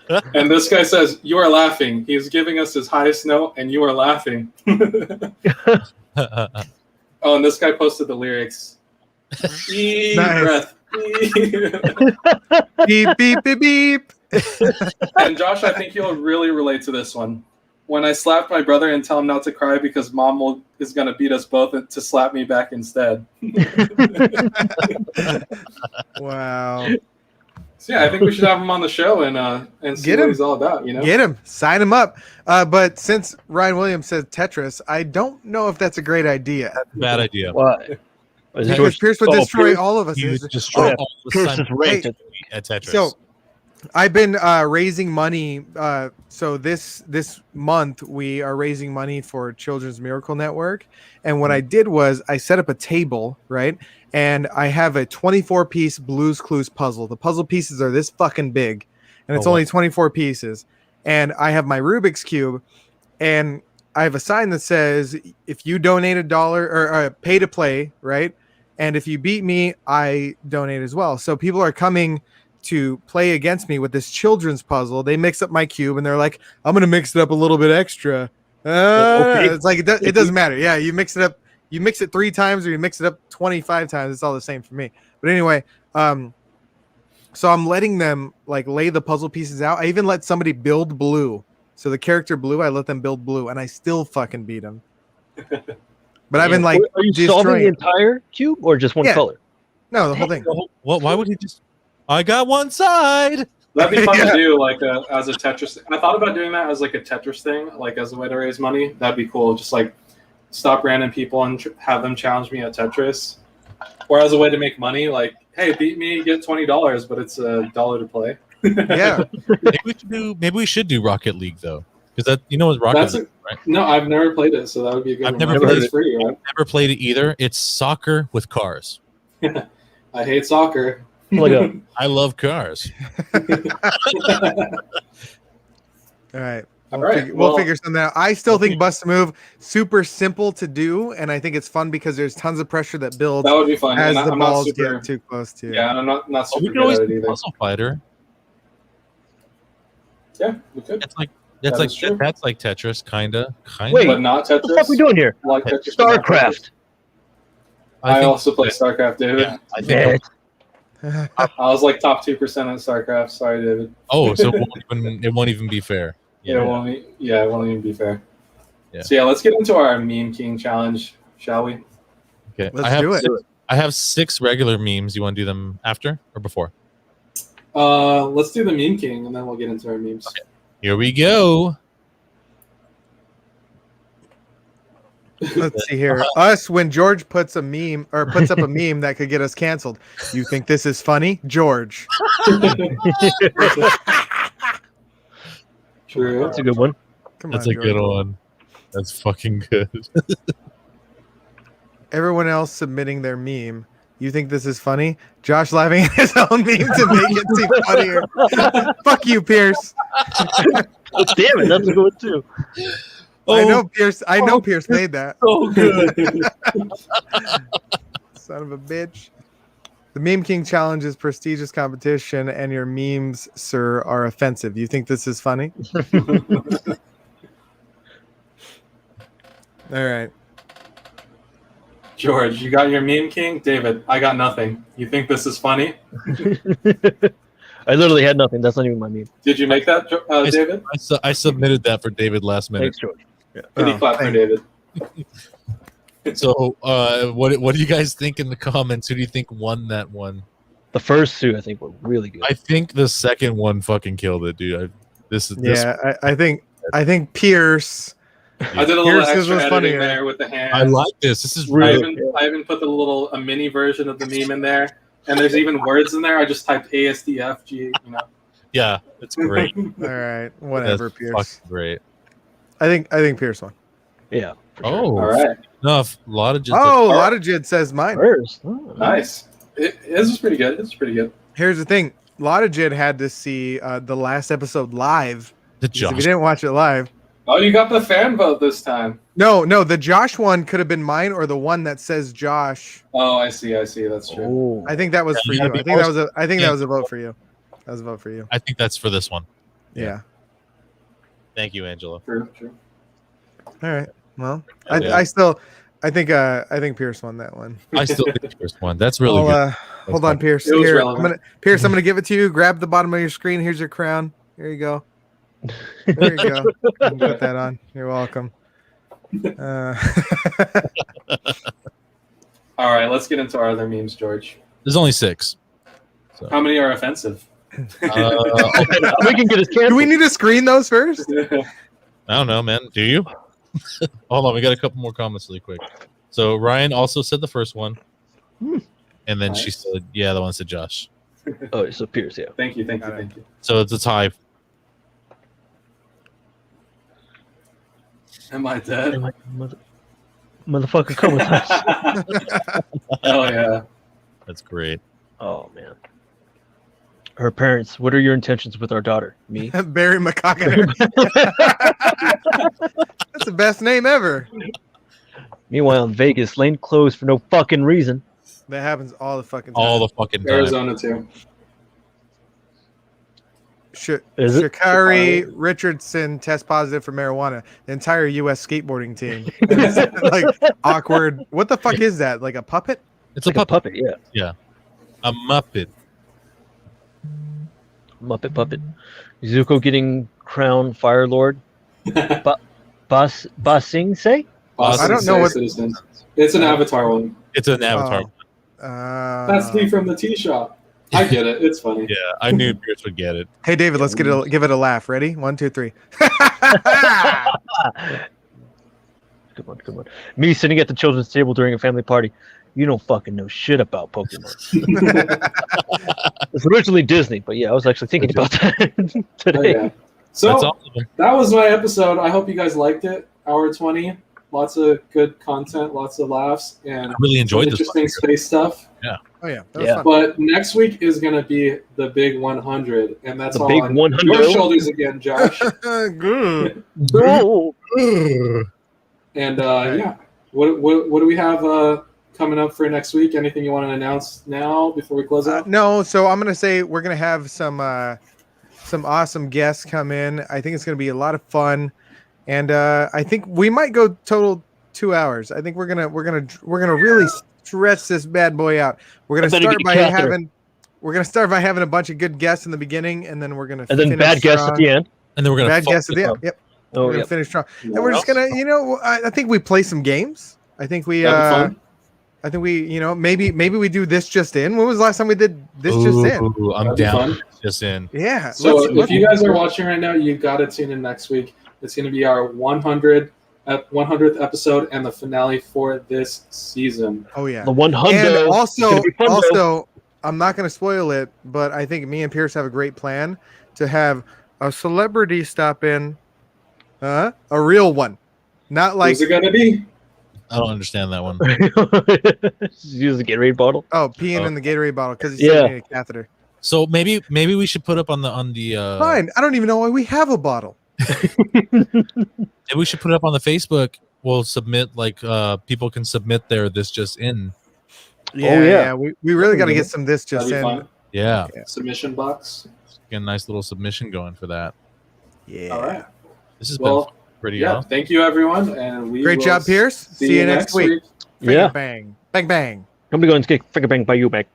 camera. And this guy says, "You are laughing. He is giving us his highest note, and you are laughing." Oh, and this guy posted the lyrics. Deep breath. Beep, beep, beep, beep. And Josh, I think you'll really relate to this one. When I slapped my brother and tell him not to cry because mom is going to beat us both to slap me back instead. Wow. So yeah, I think we should have him on the show and see what he's all about. Get him, sign him up. But since Ryan Williams says Tetris, I don't know if that's a great idea. Bad idea. Why? Because Pierce would destroy all of us. He would destroy all Pierce is ranked at Tetris. So I've been raising money. So this month we are raising money for Children's Miracle Network. And what I did was I set up a table, right? And I have a 24-piece Blue's Clues puzzle. The puzzle pieces are this fucking big, and it's only 24 pieces. And I have my Rubik's Cube, and I have a sign that says, if you donate $1 or pay to play, right? And if you beat me, I donate as well. So people are coming to play against me with this children's puzzle. They mix up my cube and they're like, I'm going to mix it up a little bit extra. It's like, it doesn't matter. Yeah. You mix it up, you mix it 3 times or you mix it up 25 times. It's all the same for me. But anyway, so I'm letting them like lay the puzzle pieces out. I even let somebody build Blue. So the character Blue, I let them build Blue and I still fucking beat him. But I've been like, are you solving the entire cube or just one color? No, the whole thing. Well, why would he just? I got one side. That'd be fun to do, like as a Tetris. I thought about doing that as like a Tetris thing, like as a way to raise money. That'd be cool. Just like stop random people and have them challenge me at Tetris, or as a way to make money. Like, hey, beat me, get $20, but it's $1 to play. Yeah. Maybe we should do Rocket League though, because that it's Rocket League, right? No, I've never played it, so that would be a good. I've never played it. Free, right? I've never played it either. It's soccer with cars. I hate soccer. I love cars. All right. All right. We'll figure something out. I still think Bust a Move super simple to do, and I think it's fun because there's tons of pressure that builds. That would be fun as the balls get too close to you. Yeah, and I'm not super we can good always at it either. Puzzle Fighter. Yeah, we could. That's like Tetris, kinda. Wait, but not Tetris. What the fuck are we doing here? Like Tetris, StarCraft. I also play StarCraft, David. Yeah, I think I was like top 2% at StarCraft. Sorry, David. Oh, so it won't even be fair. Yeah, it won't even be fair. Yeah. So yeah, let's get into our Meme King challenge, shall we? Okay. Let's do it. I have 6 regular memes. You want to do them after or before? Let's do the Meme King, and then we'll get into our memes. Okay. Here we go. Let's see here. Us, when George puts a meme or puts up a meme that could get us canceled. You think this is funny, George? True. That's a good one. That's a good one. That's fucking good. Everyone else submitting their meme. You think this is funny? Josh laughing at his own meme to make it seem funnier. Fuck you, Pierce. Oh, damn it, that's a good one too. I know Pierce made that. So good. Son of a bitch. The Meme King challenge is prestigious competition, and your memes, sir, are offensive. You think this is funny? All right. George, you got your Meme King? David, I got nothing. You think this is funny? I literally had nothing. That's not even my meme. Did you make that, David? I submitted that for David last minute. Thanks, George. Yeah. Pretty clap for David. So, what do you guys think in the comments? Who do you think won that one? The first 2, I think, were really good. I think the second one fucking killed it, dude. I think Pierce. I did a little extra editing there with the hand. I like this. This is really. I even put a mini version of the meme in there, and there's even words in there. I just typed ASDFG. Yeah, it's great. All right, whatever, That's Pierce. fucking great. I think Pierce won. Yeah. All right. Enough. A lot of Jid. Oh, a lot of Jid says mine. First. Oh. Nice. This is pretty good. Here's the thing. A lot of Jid had to see the last episode live. The If Josh. you didn't watch it live. Oh, you got the fan vote this time. No, the Josh one could have been mine or the one that says Josh. Oh, I see. That's true. Oh. I think that was for you. I think that was a vote for you. That was a vote for you. I think that's for this one. Yeah. Thank you, Angela. True. All right. Well, Yeah. I think Pierce won that one. I still think the first one. That's really good. Hold on, Pierce. It was Here, relevant. I'm gonna give it to you. Grab the bottom of your screen. Here's your crown. Here you go. There you go. You can put that on. You're welcome. All right, let's get into our other memes, George. There's only 6. So. How many are offensive? We can get his canceled. Do we need to screen those first? I don't know, man. Do you? Hold on, we got a couple more comments really quick. So Ryan also said the first one, and then she said, "Yeah, the one said Josh." Oh, so Pierce, yeah. Thank you. So it's a tie. Am I dead? And like, motherfucker, come with us. Oh yeah. That's great. Oh man. Her parents. What are your intentions with our daughter? Me. Barry McCockiner. That's the best name ever. Meanwhile, in Vegas, lane closed for no fucking reason. That happens all the fucking time. All the fucking time. Arizona too. Is it? Sha'Carri Richardson test positive for marijuana. The entire U.S. skateboarding team. And it's like awkward. What the fuck is that? Like a puppet? It's Like a a puppet, yeah. Yeah. A Muppet. Muppet puppet. Zuko getting crowned Fire Lord. Basing say? I don't know what. Citizens. It's an Avatar one. It's an avatar. That's me from the tea shop. I get it. It's funny. Yeah, I knew Pierce would get it. Hey, David, let's give it a laugh. Ready? 1, 2, 3. Come on. Me sitting at the children's table during a family party. You don't fucking know shit about Pokemon. It's originally Disney, but yeah, I was actually thinking about that today. Oh, yeah. So That's awesome. that was my episode. I hope you guys liked it. Hour 20. Lots of good content, lots of laughs, and I really enjoyed this interesting space stuff. Yeah. Oh yeah. That was fun. But next week is going to be the big 100, and that's The all big on 100? your shoulders again, Josh. Good. Oh. And yeah, what do we have coming up for next week? Anything you want to announce now before we close out? No, so I'm gonna say we're gonna have some awesome guests come in. I think it's gonna be a lot of fun, and I think we might go total 2 hours. I think we're gonna really stretch this bad boy out. We're gonna start by having a bunch of good guests in the beginning, and then we're gonna And then bad guests at the end. And then we're gonna bad fuck guests at the it end. up. Yep. Oh, We're gonna yeah. finish strong, and we're just gonna, I think we play some games. I think we That'd be fun. I think we, maybe we do this just in. When was the last time we did this just in? Ooh, I'm That'd be down. fun. Just in. Yeah. So if you guys are watching right now, you got to tune in next week. It's going to be our 100th episode and the finale for this season. Oh yeah. The 100. And It's gonna be fun, though. also, I'm not going to spoil it, but I think me and Pierce have a great plan to have a celebrity stop in, a real one, not like Who's it going to be? I don't understand that one. Use the Gatorade bottle. peeing in the Gatorade bottle because he's Yeah. taking a catheter. So maybe we should put up on the Fine. I don't even know why we have a bottle. maybe we should put it up on the Facebook. We'll submit people can submit their this just in. Yeah. We really got to get some this just That'd be in. fun. Yeah. Submission box. Get a nice little submission going for that. Yeah. All right. This has Well, been pretty Yeah. awesome. Thank you, everyone. And we Great will job, Pierce. See you next week. Yeah. Bang. Bang bang. Somebody go and kick finger bang by you, Mac.